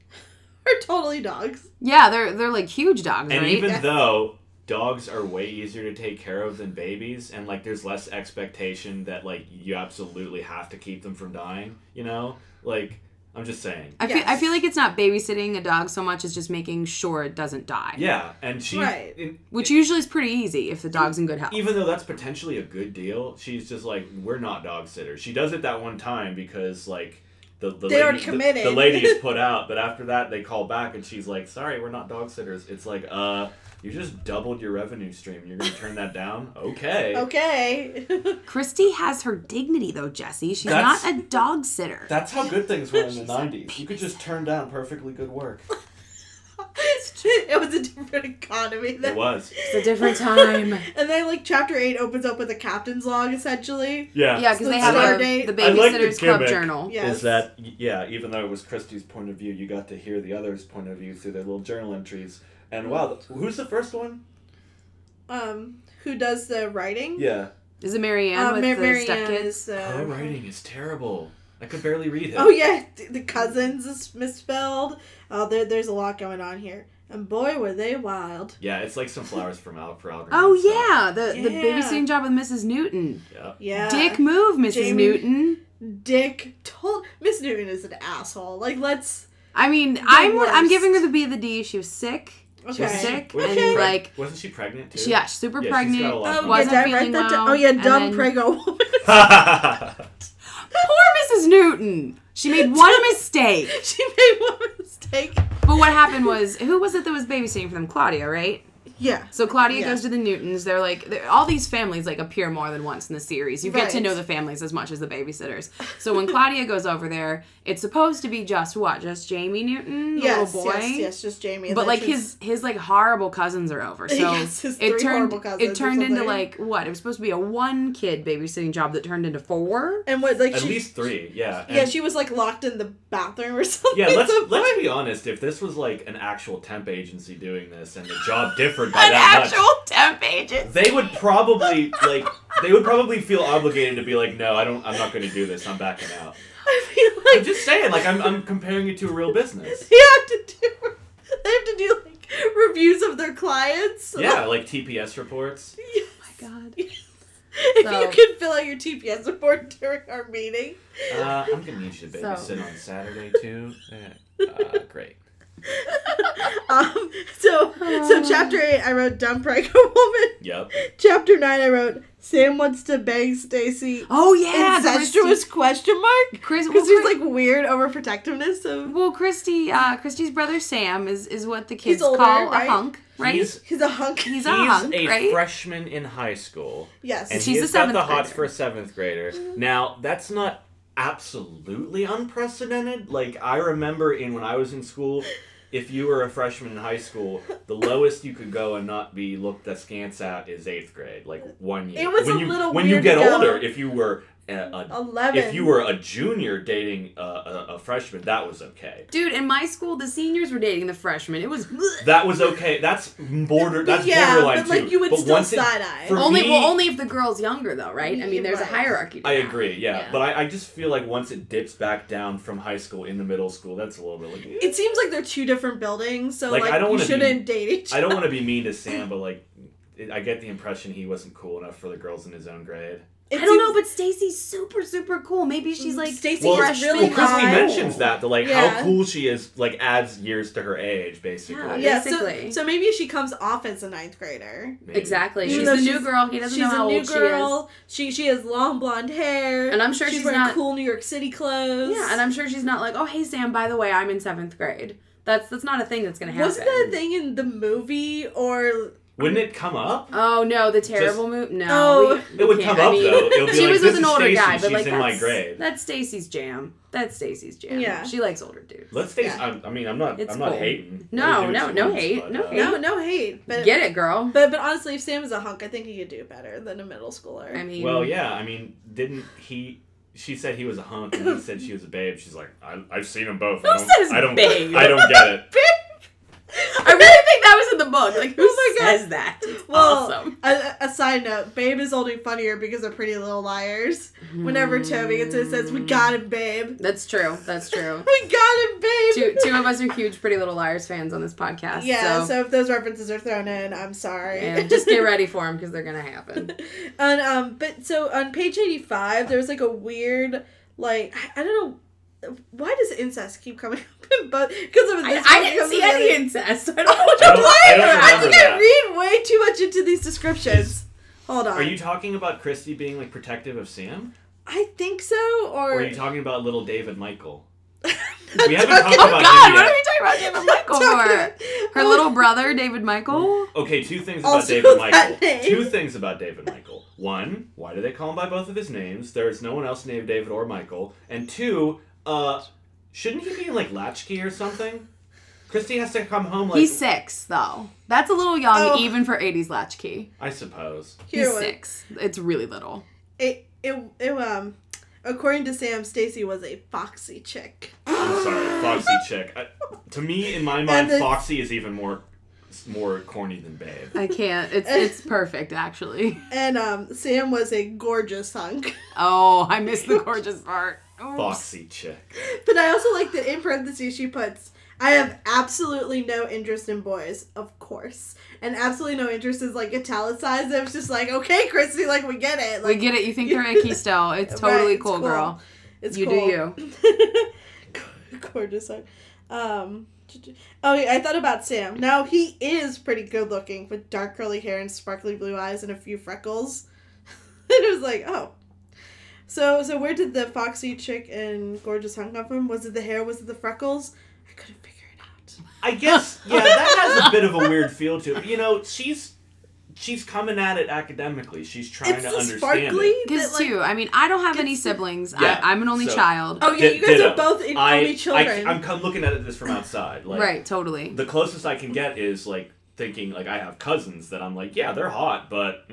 Are totally dogs. Yeah, they're like huge dogs, and right? Even though dogs are way easier to take care of than babies, and, like, there's less expectation that, like, you absolutely have to keep them from dying, you know? Like, I'm just saying. I feel like it's not babysitting a dog so much as just making sure it doesn't die. Yeah, and she... Which usually is pretty easy if the dog's in good health. Even though that's potentially a good deal, she's just like, we're not dog sitters. She does it that one time because, like... The already committed. The lady is put out, but after that they call back and she's like, sorry, we're not dog sitters. It's like, you just doubled your revenue stream. You're going to turn that down? Okay. Kristy has her dignity, though, Jessie. She's not a dog sitter. That's how good things were in the 90s. You could just turn down perfectly good work. It was a different economy then. It was. It's a different time. And then, like, chapter 8 opens up with a captain's log, essentially. Yeah, because they have the Babysitters Club journal. Yes. Is that, even though it was Kristy's point of view, you got to hear the other's point of view through their little journal entries. And, wow, who's the first one? Who does the writing? Yeah. Is it Marianne with the stepkids? Her writing is terrible. I could barely read it. Oh, yeah. The cousins is misspelled. Oh, there's a lot going on here. And boy, were they wild. Yeah, it's like some flowers for Algernon. Oh, yeah. The babysitting job with Mrs. Newton. Yeah. Dick move, Mrs. Newton. Dick told... Miss Newton is an asshole. Like, let's... I mean, I'm giving her the B of the D. She was sick. Okay. She was sick. Okay. And, like... Wasn't she pregnant, too? Yeah, super pregnant. Wasn't feeling well. Oh, yeah, dumb prego woman. Poor Mrs. Newton. She made one mistake. She made one mistake. But what happened was, who was it that was babysitting for them? Claudia, right? Yeah. So Claudia goes to the Newtons. They're like, all these families like appear more than once in the series. You get to know the families as much as the babysitters. So when Claudia goes over there, it's supposed to be just Jamie Newton, the little boy? Yes, just Jamie. But like his like horrible cousins are over. So it turned into like what? It was supposed to be a 1 kid babysitting job that turned into 4. And what like at least 3, yeah. And she was like locked in the bathroom or something. Yeah, let's be honest. If this was like an actual temp agency doing this and the job differed by that much, temp agency, they would probably feel obligated to be like, no, I'm not going to do this. I'm backing out. I feel like I'm just saying, like I'm comparing it to a real business. They have to do like reviews of their clients. Yeah, like TPS reports. Yes. Oh my god. If you could fill out your TPS report during our meeting. I'm gonna need you to babysit on Saturday too. Great. So chapter 8 I wrote dumb pregnant woman. Yep. Chapter 9 I wrote Sam wants to bang Stacy. Oh yeah, incestuous question mark. Because he's like weird overprotectiveness of. Well, Kristy's brother Sam is what the kids older, call right? a hunk, right? He's a hunk. He's a hunk, right? Freshman in high school. Yes, and she's he's got the hots for a 7th grader. Now that's not absolutely unprecedented. Like I remember when I was in school. If you were a freshman in high school, the lowest you could go and not be looked askance at is 8th grade, like 1 year. It was when you get older, if you were 11. If you were a junior dating a freshman, that was okay. Dude, in my school, the seniors were dating the freshmen. It was that was okay. That's borderline but like too. You would still side eye. Only if the girl's younger though, right? I mean, there's a hierarchy. I agree. Yeah, but I just feel like once it dips back down from high school into middle school, that's a little bit like. It seems like they're 2 different buildings, so like you shouldn't date each other. I don't want to be mean to Sam, but like, I get the impression he wasn't cool enough for the girls in his own grade. I don't know, but Stacy's super, super cool. Maybe she's like really Kristy mentions that how cool she is, like adds years to her age, basically. Yeah, basically. So maybe she comes off as a 9th grader. Maybe. Exactly. She's the new girl. He doesn't know how old she is. She has long blonde hair. And I'm sure she's wearing not cool New York City clothes. Yeah, and I'm sure she's not like, oh hey Sam, by the way, I'm in 7th grade. That's not a thing that's gonna happen. Wasn't that a thing in the movie or? Wouldn't it come up? Oh no, the terrible movie. No, it would come up though. It'll be she like, was with an older Stacey, guy, but like in my grade. That's Stacy's jam. Yeah, she likes older dudes. Let's Stacy. Yeah. I'm not cool. Hating. No hate. No hate. But, get it, girl. But honestly, if Sam is a hunk, I think he could do better than a middle schooler. I mean, well, yeah. I mean, didn't he? She said he was a hunk, and he said she was a babe. She's like, I've seen them both. I don't get it. I really think that was in the book. Like, who says that? It's awesome. A side note, Babe is only funnier because of Pretty Little Liars. Whenever Toby gets it, says, we got him, Babe. That's true. We got him, Babe. Two of us are huge Pretty Little Liars fans on this podcast. Yeah, so if those references are thrown in, I'm sorry. And just get ready for them because they're going to happen. But so on page 85, there's like a weird, like, I don't know. Why does incest keep coming up in both? Because of this. I didn't see any incest. I don't know what you're playing. I think I read way too much into these descriptions. Hold on. Are you talking about Kristy being like protective of Sam? I think so. Or are you talking about little David Michael? We haven't talked about God, what are we talking about David Michael for? Her little brother, David Michael? Okay, 2 things about David Michael. 2 things about David Michael. 1, why do they call him by both of his names? There's no one else named David or Michael. And 2, shouldn't he be in like latchkey or something? Kristy has to come home like... He's 6, though. That's a little young, even for 80s latchkey. I suppose. He's 6. It's really little. According to Sam, Stacy was a foxy chick. I'm sorry, foxy chick. To me, in my mind, foxy is even more corny than babe. I can't. It's perfect, actually. And Sam was a gorgeous hunk. Oh, I missed the gorgeous part. Oops. Foxy chick. But I also like that in parentheses she puts, I have absolutely no interest in boys, of course. And absolutely no interest is like italicized. It's just like, okay, Kristy, like we get it. Like, we get it. You think they're icky still. It's totally right, cool, girl. It's you cool. do you. Gorgeous. Oh yeah, I thought about Sam. Now he is pretty good looking with dark curly hair and sparkly blue eyes and a few freckles. And it was like, oh. So where did the foxy chick and gorgeous hunk come from? Was it the hair? Was it the freckles? I couldn't figure it out. I guess, yeah, that has a bit of a weird feel to it. You know, she's coming at it academically. She's trying to understand it. Because, too, I mean, I don't have any siblings. Yeah, I'm an only child. Oh, yeah, you guys are both only children. I'm looking at this from outside. Like, right, totally. The closest I can get is, like, thinking, like, I have cousins that I'm like, yeah, they're hot, but...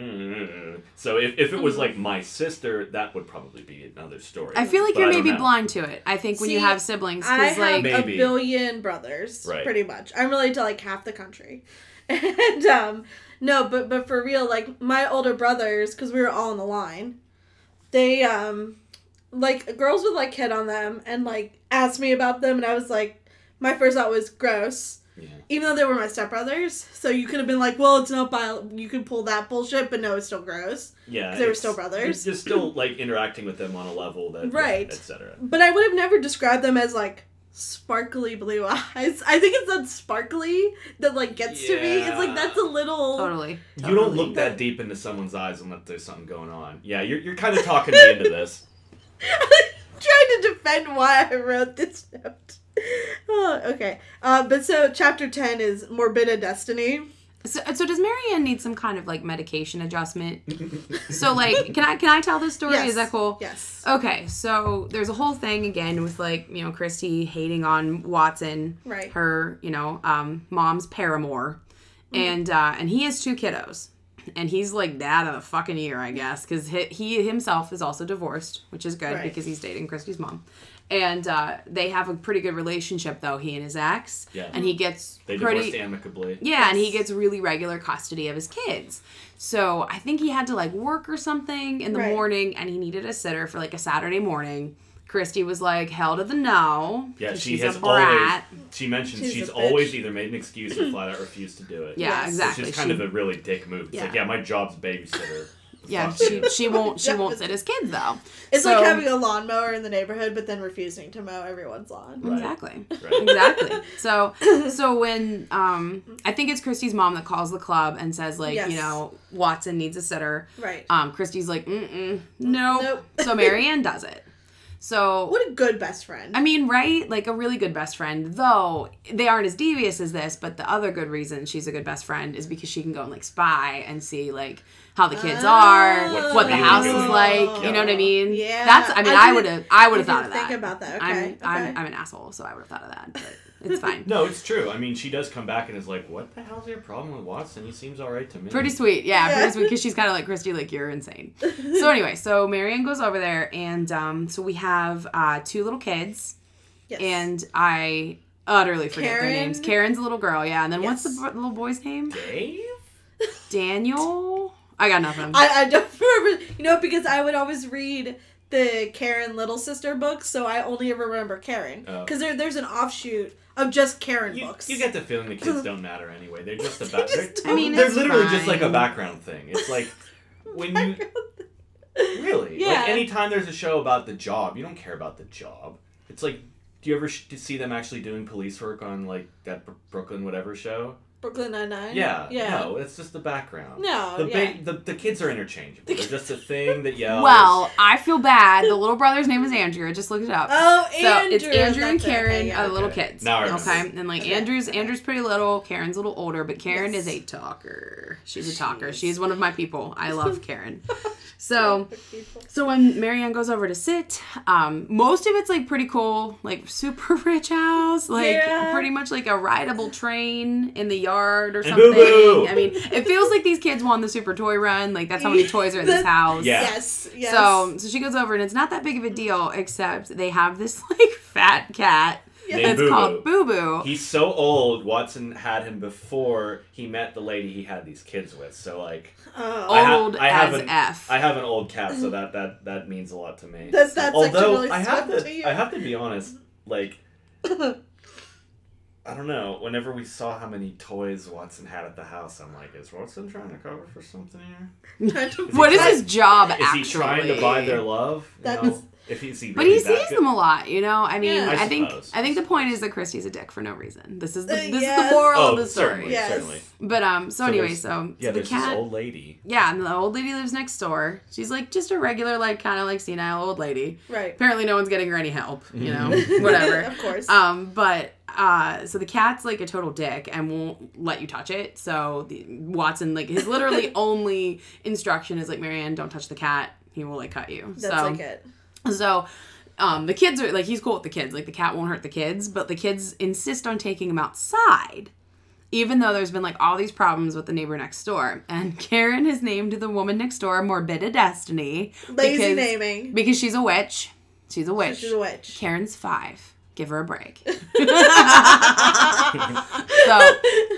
So if it was, like, my sister, that would probably be another story. I feel like you're maybe blind to it. I think when you have siblings. I have a billion brothers, pretty much. I'm related to, like, half the country. And, no, but for real, like, my older brothers, because we were all in the line, they, like, girls would, like, hit on them and, like, ask me about them, and I was like, my first thought was gross. Yeah. Even though they were my stepbrothers, so you could have been like, well, it's not you could pull that bullshit, but no, it's still gross. Yeah. Because they were still brothers. You're still, like, interacting with them on a level that... Right. Etc. But I would have never described them as, like, sparkly blue eyes. I think it's that sparkly that, like, gets to me. It's like, that's a little... Totally. You don't look that deep into someone's eyes unless there's something going on. Yeah, you're kind of talking me into this. I'm trying to defend why I wrote this note. Oh, okay. But so chapter 10 is Morbida Destiny. So does Marianne need some kind of, like, medication adjustment? So, like, can I tell this story? Yes. Is that cool? Yes. Okay, so there's a whole thing again with, like, you know, Kristy hating on Watson, right? Her, you know, mom's paramour, and he has 2 kiddos, and he's like dad of the fucking year, I guess, because he himself is also divorced, which is good because he's dating Kristy's mom. And they have a pretty good relationship, though, he and his ex. Yeah. And he gets They divorced amicably. Yeah, yes. And he gets really regular custody of his kids. So I think he had to, like, work or something in the morning, and he needed a sitter for, like, a Saturday morning. Kristy was like, hell to the no. Yeah, she has always... She mentioned she's always either made an excuse or flat out refused to do it. Yeah, exactly. Which is kind of a really dick move. It's like, yeah, my job's babysitter. Yeah, she won't sit his kids, though. It's like having a lawnmower in the neighborhood, but then refusing to mow everyone's lawn. Right. Exactly. Right. Exactly. So when I think it's Kristy's mom that calls the club and says, like, you know, Watson needs a sitter. Right. Kristy's like, nope. So Marianne does it. So what a good best friend. I mean, right? Like, a really good best friend. Though they aren't as devious as this, but the other good reason she's a good best friend is because she can go and, like, spy and see, like, how the kids are, what the house is like. You know what I mean? Yeah. That's. I mean, I would have thought of that. Think about that. Okay. I'm an asshole, so I would have thought of that. But it's fine. No, it's true. I mean, she does come back and is like, "What the hell's your problem with Watson? He seems all right to me." Pretty sweet, yeah. Pretty sweet, because she's kind of like, Kristy, like, you're insane. So anyway, so Marianne goes over there, and so we have 2 little kids, and I utterly forget their names. Karen's a little girl, yeah, and then what's the little boy's name? Dave? Daniel? I got nothing. I don't remember, you know, because I would always read the Karen Little Sister books, so I only ever remember Karen. Because there's an offshoot of just Karen books. You get the feeling the kids don't matter anyway. They're just a they're literally just like a background thing. It's like when you... Really? Yeah. Like, anytime there's a show about the job, you don't care about the job. It's like, do you ever see them actually doing police work on, like, that Brooklyn whatever show? Brooklyn Nine-Nine? Yeah. No, it's just the background. No, the kids are interchangeable. They're just a thing that yells. Well, I feel bad. The little brother's name is Andrew. I just looked it up. Oh, so Andrew. It's Andrew and Karen are little kids. Now I okay? And, like, Andrew's pretty little. Karen's a little older, but Karen is a talker. She's a talker. She's one of my people. I love Karen. So when Marianne goes over to sit, most of it's, like, pretty cool, like, super rich house, like, pretty much like a rideable train in the yard or something. Boo-boo. I mean, it feels like these kids won the super toy run. Like, that's how many toys are in this house. Yeah. Yes. So she goes over, and it's not that big of a deal, except they have this, like, fat cat. That's called Boo Boo. He's so old. Watson had him before he met the lady he had these kids with. So, like, I have an old cat, so that means a lot to me. That's although really I have to be honest, like, I don't know. Whenever we saw how many toys Watson had at the house, I'm like, is Watson trying to cover for something here? What is his job, actually? Is he trying to buy their love? But he sees them a lot, you know. I mean, I think the point is that Kristy's a dick for no reason. This is the moral of the story. Certainly. But so anyway, there's this old lady. Yeah, and the old lady lives next door. She's, like, just a regular, like, kind of like senile old lady. Right. Apparently, no one's getting her any help. You know, whatever. Of course. But So the cat's like a total dick and won't let you touch it. So Watson, like, his literally only instruction is like, Marianne, don't touch the cat. He will like cut you. That's like it. So the kids are like, he's cool with the kids. Like, the cat won't hurt the kids, but the kids insist on taking him outside, even though there's been like all these problems with the neighbor next door. And Karen has named the woman next door Morbida Destiny. Lazy naming. Because she's a witch. She's a witch. She's a witch. Karen's 5. Give her a break. So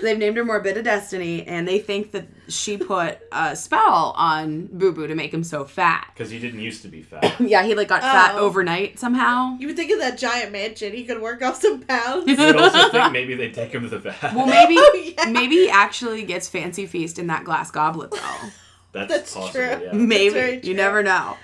they've named her Morbida Destiny, and they think that she put a spell on Boo Boo to make him so fat. Because he didn't used to be fat. Yeah, he like got fat overnight somehow. You would think of that giant mansion, he could work off some pounds. You would also think maybe they'd take him to the vet. Well, maybe he actually gets fancy feast in that glass goblet though. That's possible. True. Yeah. Maybe. You never know.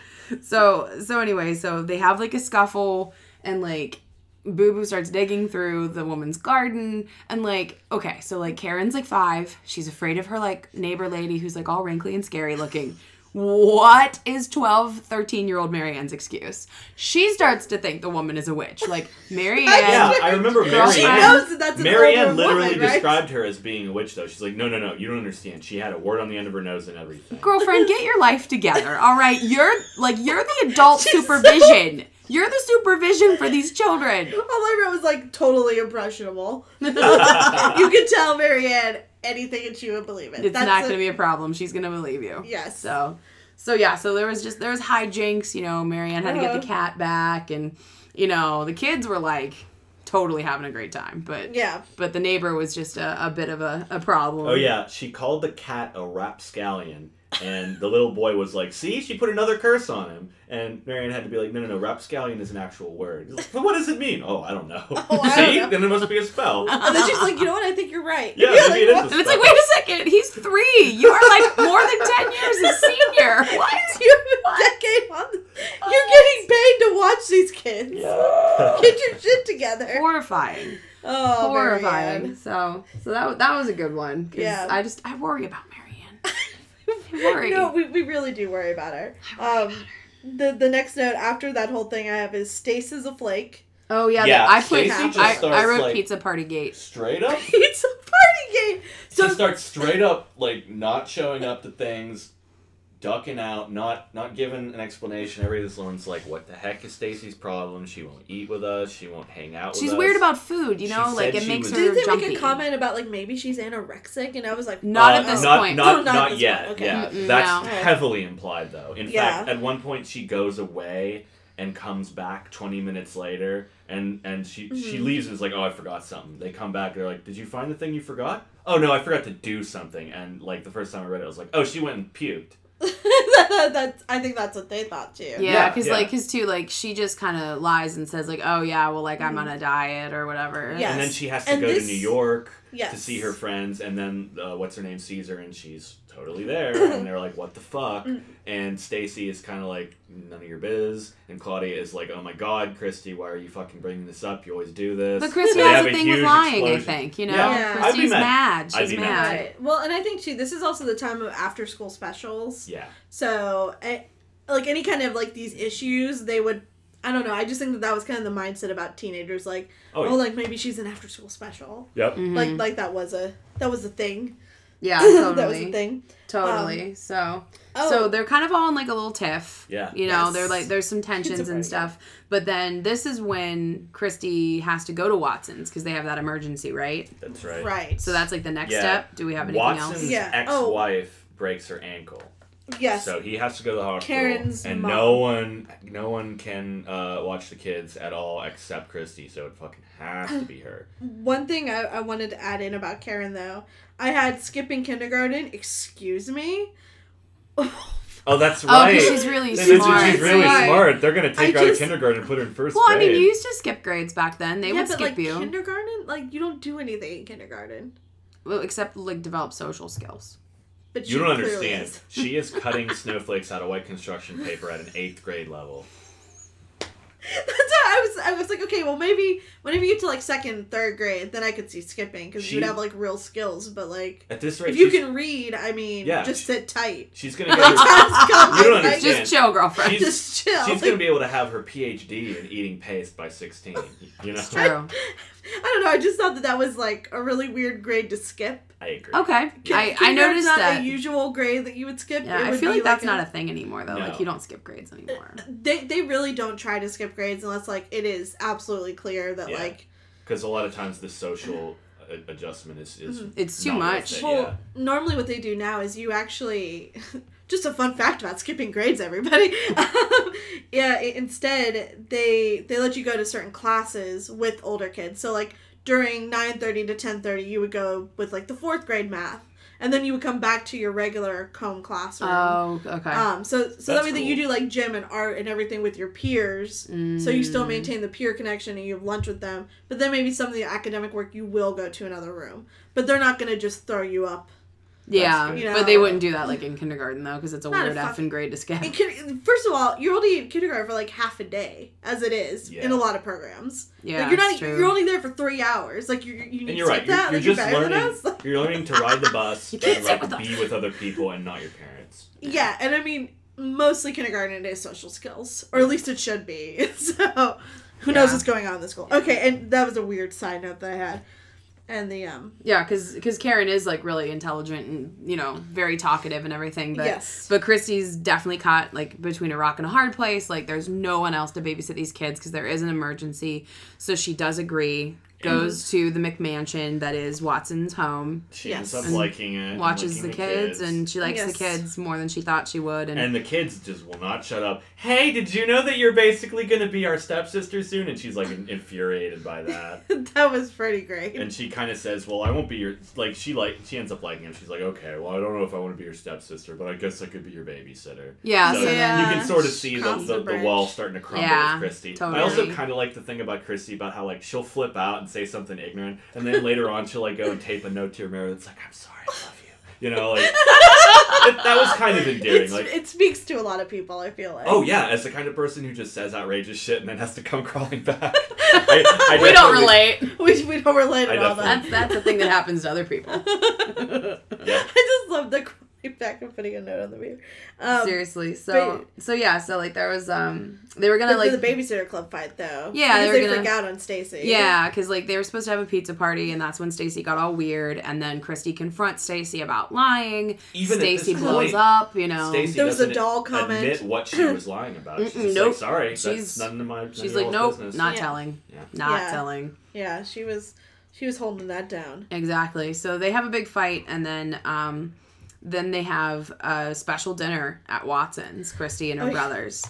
So anyway, so they have like a scuffle, and like Boo Boo starts digging through the woman's garden, and like, okay, so like Karen's like 5. She's afraid of her like neighbor lady who's like all wrinkly and scary looking. What is 12, 13-year-old Marianne's excuse? She starts to think the woman is a witch. Like, Marianne. Yeah, I remember Marianne. She knows that that's an Marianne older literally woman, right? described her as being a witch, though. She's like, no, you don't understand. She had a word on the end of her nose and everything. Girlfriend, get your life together, all right? You're the adult supervision. You're the supervision for these children. All I wrote was like totally impressionable. You could tell Marianne anything and she would believe it. It's not going to be a problem. She's going to believe you. Yes. So there was hijinks, Marianne had to get the cat back, and, the kids were like totally having a great time. But the neighbor was just a bit of a problem. Oh, yeah. She called the cat a rapscallion. And the little boy was like, see, she put another curse on him. And Marianne had to be like, no, rapscallion is an actual word. He's like, but what does it mean? Oh, I don't know. See? Then it must be a spell. And then she's like, you know what? I think you're right. Yeah, maybe it is a spell. And it's like, wait a second. He's 3. You are like more than 10 years a senior. What? You're getting paid to watch these kids. Yeah. Get your shit together. Horrifying. Oh, horrifying. Marianne. So that was a good one. Yeah. I worry about Marianne. No, we really do worry about her. The next note after that whole thing I have is Stace a flake. Oh yeah, I wrote like, Pizza Party Gate. Straight up? Pizza Party Gate! So she starts straight up, like, not showing up to things, ducking out, not giving an explanation. Everyone's like, what the heck is Stacy's problem? She won't eat with us. She won't hang out with us. She's weird about food, like, it makes her jumpy. Did they make a comment about, like, maybe she's anorexic? And I was like, not at this point. Not yet. Okay. Yeah, that's heavily implied, though. In fact, at one point, she goes away and comes back 20 minutes later, and she leaves and is like, oh, I forgot something. They come back, they're like, did you find the thing you forgot? Oh, no, I forgot to do something. And, like, the first time I read it, I was like, oh, she went and puked. I think that's what they thought too. Yeah, because she just kind of lies and says like, oh yeah, well, like I'm on a diet or whatever. Yes. And then she has to go to New York to see her friends, and then what's her name sees her and she's totally there, and they're like, what the fuck? And Stacy is kind of like, none of your biz, and Claudia is like, oh my god, Kristy, why are you fucking bringing this up? You always do this. But Kristy has a thing with lying, explosion. I think, Kristy's mad. She's mad. Right. Well, and I think too, this is also the time of after school specials. Yeah. So, like any kind of like these issues, they would, I don't know, I just think that was kind of the mindset about teenagers, like, like maybe she's an after school special. Yep. Mm-hmm. Like that was a thing. Yeah, totally. That was a thing. Totally. So they're kind of all in like a little tiff. Yeah. They're like, there's some tensions and stuff. But then this is when Kristy has to go to Watson's because they have that emergency, right? That's right. Right. So that's like the next step. Do we have anything Watson's else? ex-wife breaks her ankle. Yes. So he has to go to the hospital. Karen's and mom. no one can watch the kids at all except Kristy, so it fucking has to be her. One thing I wanted to add in about Karen, though, I had skipping kindergarten. Excuse me? Oh, that's right. Oh, because she's really smart. She's really smart. They're going to take her out of kindergarten and put her in first grade. Well, I mean, you used to skip grades back then. They would skip you. Kindergarten? Like, you don't do anything in kindergarten. Well, except, like, develop social skills. But you don't understand. She is cutting snowflakes out of white construction paper at an 8th grade level. That's why I I was like, okay, well, maybe whenever you get to, like, 2nd, 3rd grade, then I could see skipping, because you would have, like, real skills, but, like, at this rate, if you can read, I mean, just sit tight. She's gonna get her, you don't understand. Just chill, girlfriend. Just chill. She's gonna be able to have her PhD in eating paste by 16, you know? It's true. I don't know, I just thought that was, like, a really weird grade to skip. I agree. Okay. I noticed not that. a usual grade that you would skip. Yeah, I feel like that's not a thing anymore, though. No. Like, you don't skip grades anymore. They really don't try to skip grades unless, like, it is absolutely clear that, like... Because a lot of times the social adjustment is it's too much. Well, normally what they do now is you actually... Just a fun fact about skipping grades, everybody. Instead, they let you go to certain classes with older kids. So, like, during 9:30 to 10:30, you would go with, like, the 4th grade math. And then you would come back to your regular home classroom. Oh, okay. So that way that you do, like, gym and art and everything with your peers. So you still maintain the peer connection and you have lunch with them. But then maybe some of the academic work you will go to another room. But they're not going to just throw you up. Yeah, but they wouldn't do that, like, in kindergarten, though, because it's a weird effing grade to skip. First of all, you're only in kindergarten for, like, half a day, as it is, in a lot of programs. Yeah, like, you're only there for 3 hours. Like, you need and you're right. You're just learning. You're learning to ride the bus and, like, be with other people and not your parents. Yeah, and I mean, mostly kindergarten is social skills, or at least it should be. So, who knows what's going on in the school? Okay, and that was a weird side note that I had. And the yeah, because Karen is, like, really intelligent and, you know, very talkative and everything, but but Kristy's definitely caught, like, between a rock and a hard place. Like, there's no one else to babysit these kids because there is an emergency, so she does agree, goes to the McMansion that is Watson's home. She ends up liking it. Watches the kids, and she likes the kids more than she thought she would. And the kids just will not shut up. Hey, did you know that you're basically going to be our stepsister soon? And she's, like, infuriated by that. That was pretty great. And she kind of says, well, I won't be your... Like, she ends up liking him. She's like, okay, well, I don't know if I want to be your stepsister, but I guess I could be your babysitter. Yeah. So you can sort of see the wall starting to crumble with Kristy. Totally. I also kind of like the thing about Kristy about how, like, she'll flip out and say something ignorant, and then later on she'll, like, go and tape a note to her mirror that's like, I'm sorry, I love you. You know, like, that was kind of endearing. It speaks to a lot of people, I feel like. Oh, yeah, as the kind of person who just says outrageous shit and then has to come crawling back. We don't relate. We don't relate at all. That's the thing that happens to other people. I just love the crawling back and putting a note on the mirror. Seriously. So like, there was, they were gonna, like... The babysitter club fight, though. Yeah, because they freak out on Stacy. Yeah, because, like, they were supposed to have a pizza party, and that's when Stacy got all weird, and then Kristy confronts Stacy about lying. Stacy blows up, you know. Stacey there was a doll comment. Admit what she was lying about. She's just like, sorry, that's none of my She's like, nope, business. not telling. Yeah. Not telling. Yeah, she was holding that down. Exactly. So they have a big fight, and then they have a special dinner at Watson's. Kristy and her brothers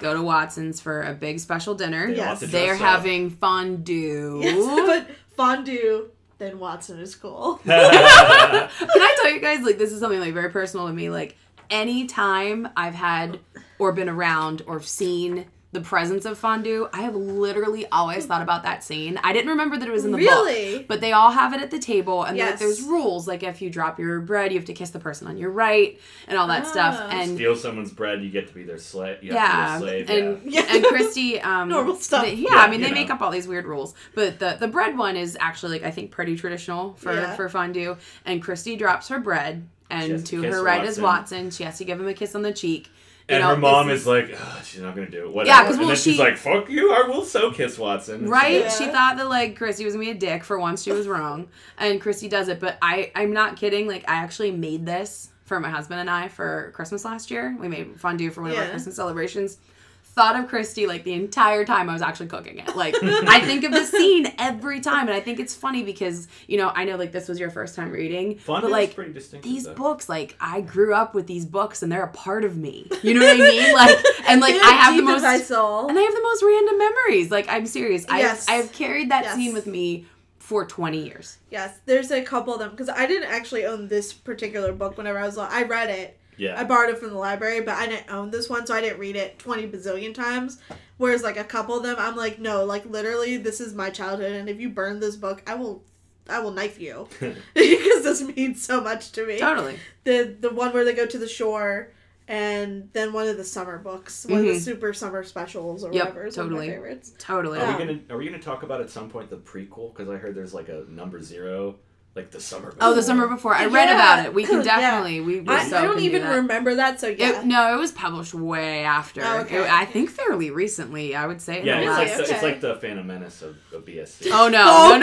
go to Watson's for a big special dinner. Yes. They're having fondue. Yes, but fondue, then Watson is cool. Can I tell you guys, like, this is something, like, very personal to me. Like, anytime I've had or been around or seen the presence of fondue, I have literally always thought about that scene. I didn't remember that it was in the book, but they all have it at the table, and like, there's rules, like, if you drop your bread, you have to kiss the person on your right, and all that stuff. And steal someone's bread, you get to be their slave. And Kristy, normal stuff. I mean, they make up all these weird rules, but the bread one is actually, like, I think pretty traditional for fondue. And Kristy drops her bread, and to her right is Watson. She has to give him a kiss on the cheek. And her mom is like, she's not going to do it. Whatever. Yeah, and then she's like, fuck you, I will so kiss Watson. Right? Yeah. She thought that, like, Kristy was going to be a dick. For once, she was wrong. And Kristy does it. But I'm not kidding. Like, I actually made this for my husband and I for Christmas last year. We made fondue for one of our Christmas celebrations. Thought of Kristy, like, the entire time I was actually cooking it. Like, I think of the scene every time, and I think it's funny because, you know, I know, like, this was your first time reading, but, like, these books, like, I grew up with these books, and they're a part of me. You know what I mean? Like, and, like, I have the most random memories. Like, I'm serious. Yes. I've carried that scene with me for 20 years. Yes, there's a couple of them, because I didn't actually own this particular book whenever I was little. I read it. Yeah. I borrowed it from the library, but I didn't own this one, so I didn't read it 20 bazillion times. Whereas, like, a couple of them, I'm like, no, like, literally, this is my childhood, and if you burn this book, I will knife you. Because this means so much to me. Totally. The one where they go to the shore, and then one of the summer books, one of the super summer specials or whatever is one of my favorites. Totally. Are we gonna talk about at some point the prequel? Because I heard there's like a number 0. Like the summer before. Oh, the summer before. I read about it. We can definitely. I don't even remember that, so yeah. It was published way after. Oh, okay. I think fairly recently, I would say. Yeah, it's like the Phantom Menace of BSC. Oh, no.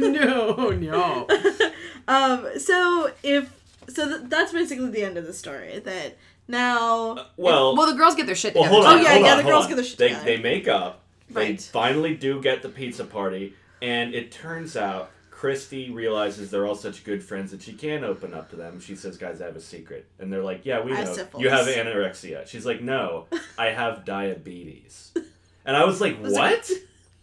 No. So that's basically the end of the story. That now... well, the girls get their shit together. Hold on, the girls get their shit together. They make up. Right. They finally do get the pizza party. And it turns out Kristy realizes they're all such good friends that she can open up to them. She says, guys, I have a secret. And they're like, yeah, we know. Syphilis. You have anorexia. She's like, no, I have diabetes. And I was like, what?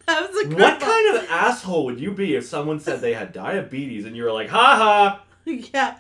What kind of asshole would you be if someone said they had diabetes and you were like, ha ha? Yeah.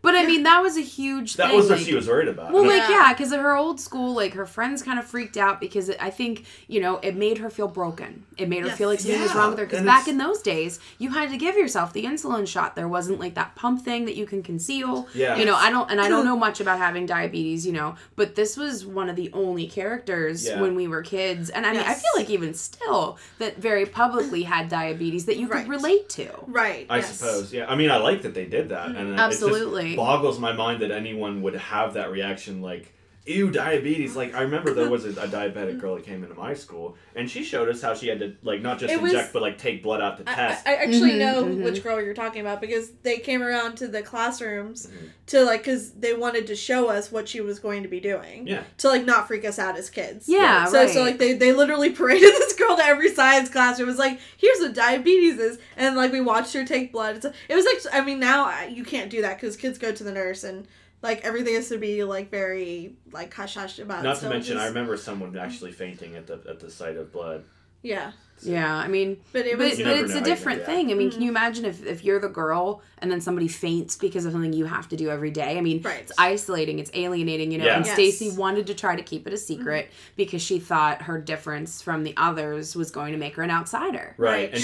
But I mean, that was a huge thing. That was what she was worried about. Well, because at her old school, her friends kind of freaked out because I think, it made her feel broken. It made her feel like something was wrong with her. Because back in those days, you had to give yourself the insulin shot. There wasn't that pump thing that you can conceal. Yeah. I don't know much about having diabetes, but this was one of the only characters when we were kids. And I mean, I feel like even still that very publicly had diabetes that you could relate to. Right. I suppose. Yeah. I mean, I like that they did that. And absolutely. It just boggles my mind that anyone would have that reaction like, ew, diabetes. I remember there was a diabetic girl that came into my school, and she showed us how she had to, not just inject, but, take blood out to test. I actually know which girl you're talking about, because they came around to the classrooms to, because they wanted to show us what she was going to be doing. Yeah. To, not freak us out as kids. Yeah, right. So, they literally paraded this girl to every science classroom. It was like, here's what diabetes is. And, we watched her take blood. It was, now you can't do that, because kids go to the nurse, and... everything has to be, very, hush-hush about it. Not to mention, I remember someone actually fainting at the sight of blood. Yeah. So. Yeah, I mean... But it's a different thing. I mean, can you imagine if you're the girl and then somebody faints because of something you have to do every day? I mean, it's isolating, it's alienating, and Stacy wanted to try to keep it a secret because she thought her difference from the others was going to make her an outsider. Right. And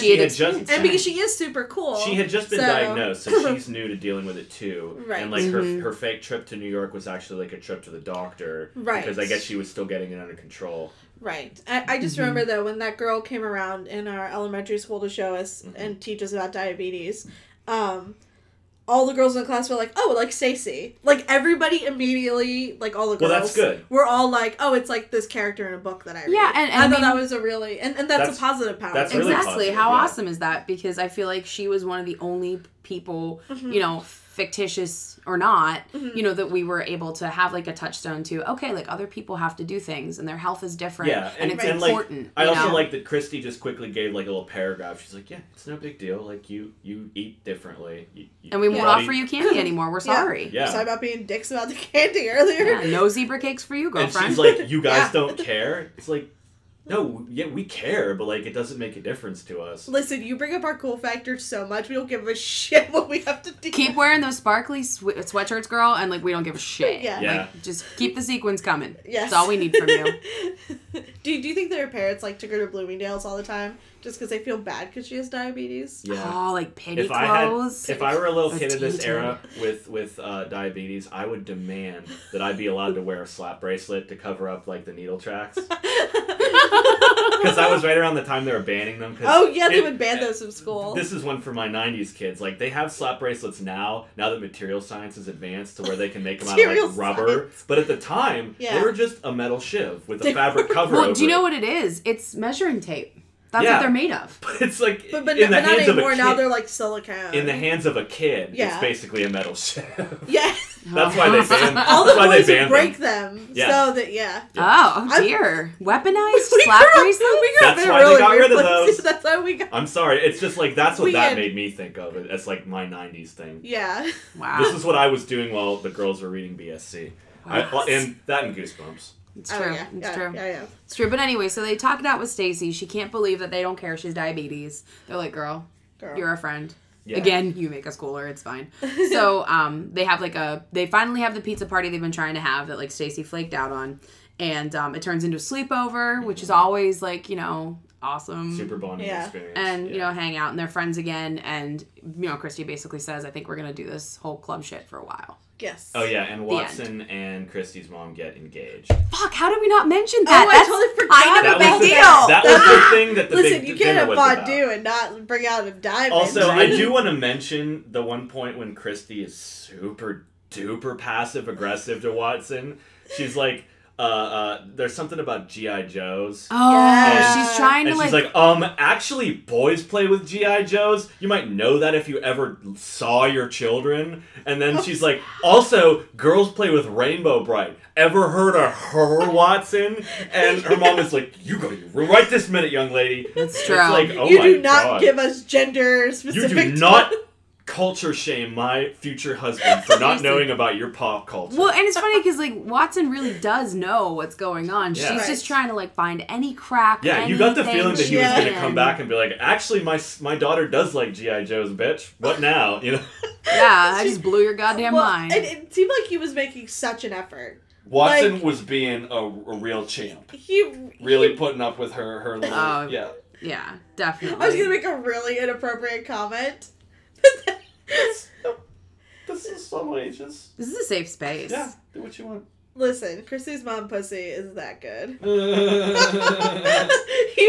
and because she is super cool. She had just been diagnosed, so she's new to dealing with it too. Right. And her fake trip to New York was actually a trip to the doctor. Right. Because I guess she was still getting it under control. Right. I just remember, though, when that girl came around in our elementary school to show us and teach us about diabetes, all the girls in the class were like, oh, Stacy. Everybody immediately, all the girls. Well, that's good. We're all like, oh, it's this character in a book that I read. Yeah, and I thought that was a really... And that's a positive power. That's really exactly. Positive, How awesome is that? Because I feel like she was one of the only people, fictitious or not, that we were able to have a touchstone to, okay, other people have to do things and their health is different and it's important. I also like that Kristy just quickly gave a little paragraph. She's like, yeah, it's no big deal. You eat differently. And we won't offer you candy anymore. We're sorry. Yeah. Sorry about being dicks about the candy earlier. Yeah, no zebra cakes for you, girlfriend. And she's like, you guys don't care? It's like, no, yeah, we care, but it doesn't make a difference to us. Listen, you bring up our cool factor so much, we don't give a shit what we have to do. Keep wearing those sparkly sweatshirts, girl, and we don't give a shit. Yeah. Just keep the sequins coming. Yes. That's all we need from you. Do you think their parents took her to Bloomingdale's all the time? Just because they feel bad because she has diabetes? Yeah. Oh, pity clothes. If I were a little kid in this era with diabetes, I would demand that I be allowed to wear a slap bracelet to cover up the needle tracks. Because that was right around the time they were banning them. They would ban those from school. This is one for my 90s kids. They have slap bracelets now that material science has advanced to where they can make them out of rubber. Science. But at the time, they were just a metal shiv with a fabric cover over it. Well, do you know what it is? It's measuring tape. That's what they're made of. But it's but in the hands not of a anymore. kid. Now they're silicone. In the hands of a kid, it's basically a metal shiv. Yeah. That's why they banned all the boys would break them. So that, Oh, dear. Weaponized slap bracelets? That's why they got rid of those. That's how we got... I'm sorry. It's just that's what that made me think of. It's my 90s thing. Yeah. Wow. This is what I was doing while the girls were reading BSC. Wow. And Goosebumps. It's true. Yeah. It's true. Yeah. It's true. But anyway, so they talk it out with Stacy. She can't believe that they don't care she's diabetes. They're like, girl, you're a friend. Yeah. Again, you make us cooler. It's fine. So they have they finally have the pizza party they've been trying to have that Stacy flaked out on. And it turns into a sleepover, which is always like, awesome. Super bonding experience. And, hang out and they're friends again. And, Kristy basically says, I think we're going to do this whole club shit for a while. Yes. Oh, yeah, and Watson and Kristy's mom get engaged. Fuck, how did we not mention that? Oh, I totally forgot. Kind of a big deal. That was the thing that the Listen, big you can't have fondue fondue and not bring out a diamond. Also, I do want to mention the one point when Kristy is super duper passive aggressive to Watson. She's like, there's something about G.I. Joes. Oh, yeah. She's trying to she's like, actually, boys play with G.I. Joes. You might know that if you ever saw your children. And then she's like, also, girls play with Rainbow Bright. Ever heard of her, Watson? And her mom is like, you go right this minute, young lady. That's true. It's like, oh you my do not God. give us gender specific. You do not culture shame my future husband for not knowing about your pop culture. Well, and it's funny because Watson really does know what's going on. Yeah. She's just trying to find any crack. Yeah, you got the feeling that he was going to can. come back and be like, actually, my daughter does like G.I. Joes, bitch. What now? Yeah, I just blew your goddamn mind. And it seemed like he was making such an effort. Watson was being a real champ. He really putting up with her little, Yeah, definitely. I was going to make a really inappropriate comment. This is so ages. This is a safe space. Yeah, do what you want. Listen, Kristy's mom pussy is that good. He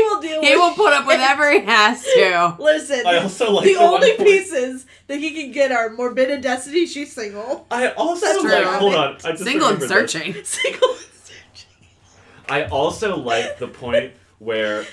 will deal with He will put up with whatever he has to. Listen, I also like the only pieces that he can get are Morbid and Destiny. She's single. I also That's like, true. hold on. I just Single and remembered searching. this. Single and searching. I also like the point where,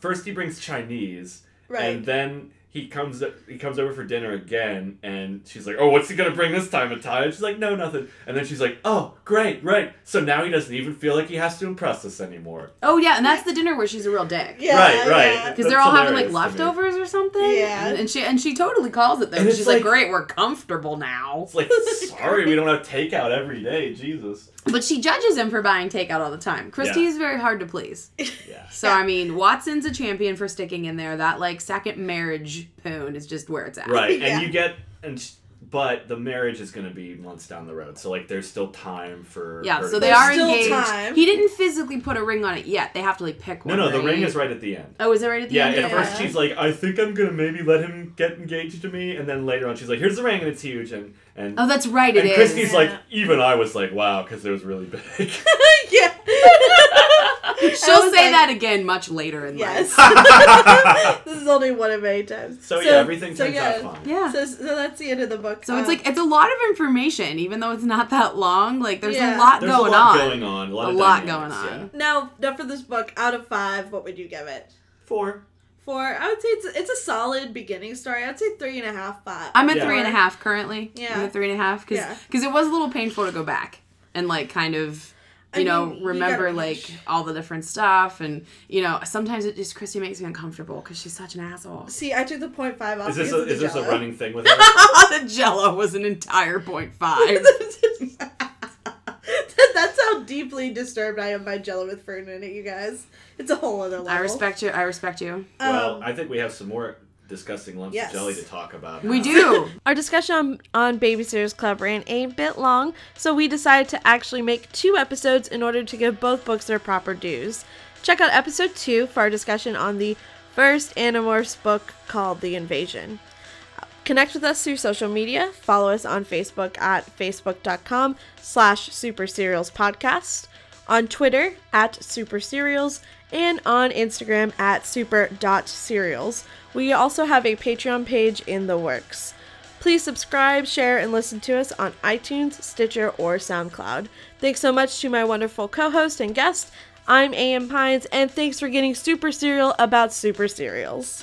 first he brings Chinese, and then he comes over for dinner again, and she's like, oh, what's he gonna bring this time of time? And she's like, no, nothing. And then she's like, oh, great, right. So now he doesn't even feel like he has to impress us anymore. Oh, yeah, and that's the dinner where she's a real dick. Yeah, right. Because they're all having, leftovers or something. Yeah. And she totally calls it there. And She's like, great, we're comfortable now. It's like, sorry, we don't have takeout every day, Jesus. But she judges him for buying takeout all the time. Kristy is very hard to please. Yeah. So, I mean, Watson's a champion for sticking in there. That, second marriage poon is just where it's at. Right, and you get... But the marriage is going to be months down the road, so there's still time for. Yeah, her so they are still engaged. Time. He didn't physically put a ring on it yet. They have to pick one. No, the ring is right at the end. Oh, is it right at the end? Yeah, at first she's like, I think I'm gonna maybe let him get engaged to me, and then later on she's like, here's the ring and it's huge, and oh, that's right, it is. And Kristy's like, even I was like, wow, because it was really big. Yeah. She'll say that again much later in life. This is only one of many times. So everything turns out fine. Yeah. So that's the end of the book. So it's a lot of information, even though it's not that long. There's a There's lot going a lot on. going on. A lot going on. Now for this book, out of 5, what would you give it? 4. 4. I would say it's a solid beginning story. I'd say 3.5, 5. I'm at 3.5 currently. Yeah. I'm at 3.5 because it was a little painful to go back and kind of remember all the different stuff, and sometimes it just Kristy makes me uncomfortable because she's such an asshole. See, I took the 0.5 off. Is this a running thing with her? The Jello was an entire 0.5. That's how deeply disturbed I am by Jello with Fern in it, you guys. It's a whole other level. I respect you. Well, I think we have some more disgusting lumps of jelly to talk about. We do. Our discussion on Babysitters Club ran a bit long, so we decided to actually make 2 episodes in order to give both books their proper dues. Check out episode 2 for our discussion on the first Animorphs book called The Invasion. Connect with us through social media. Follow us on Facebook at facebook.com/superserialspodcast, on Twitter at superserials, and on Instagram at super.serials. We also have a Patreon page in the works. Please subscribe, share, and listen to us on iTunes, Stitcher, or SoundCloud. Thanks so much to my wonderful co-host and guest. I'm A.M. Pines, and thanks for getting super serial about super serials.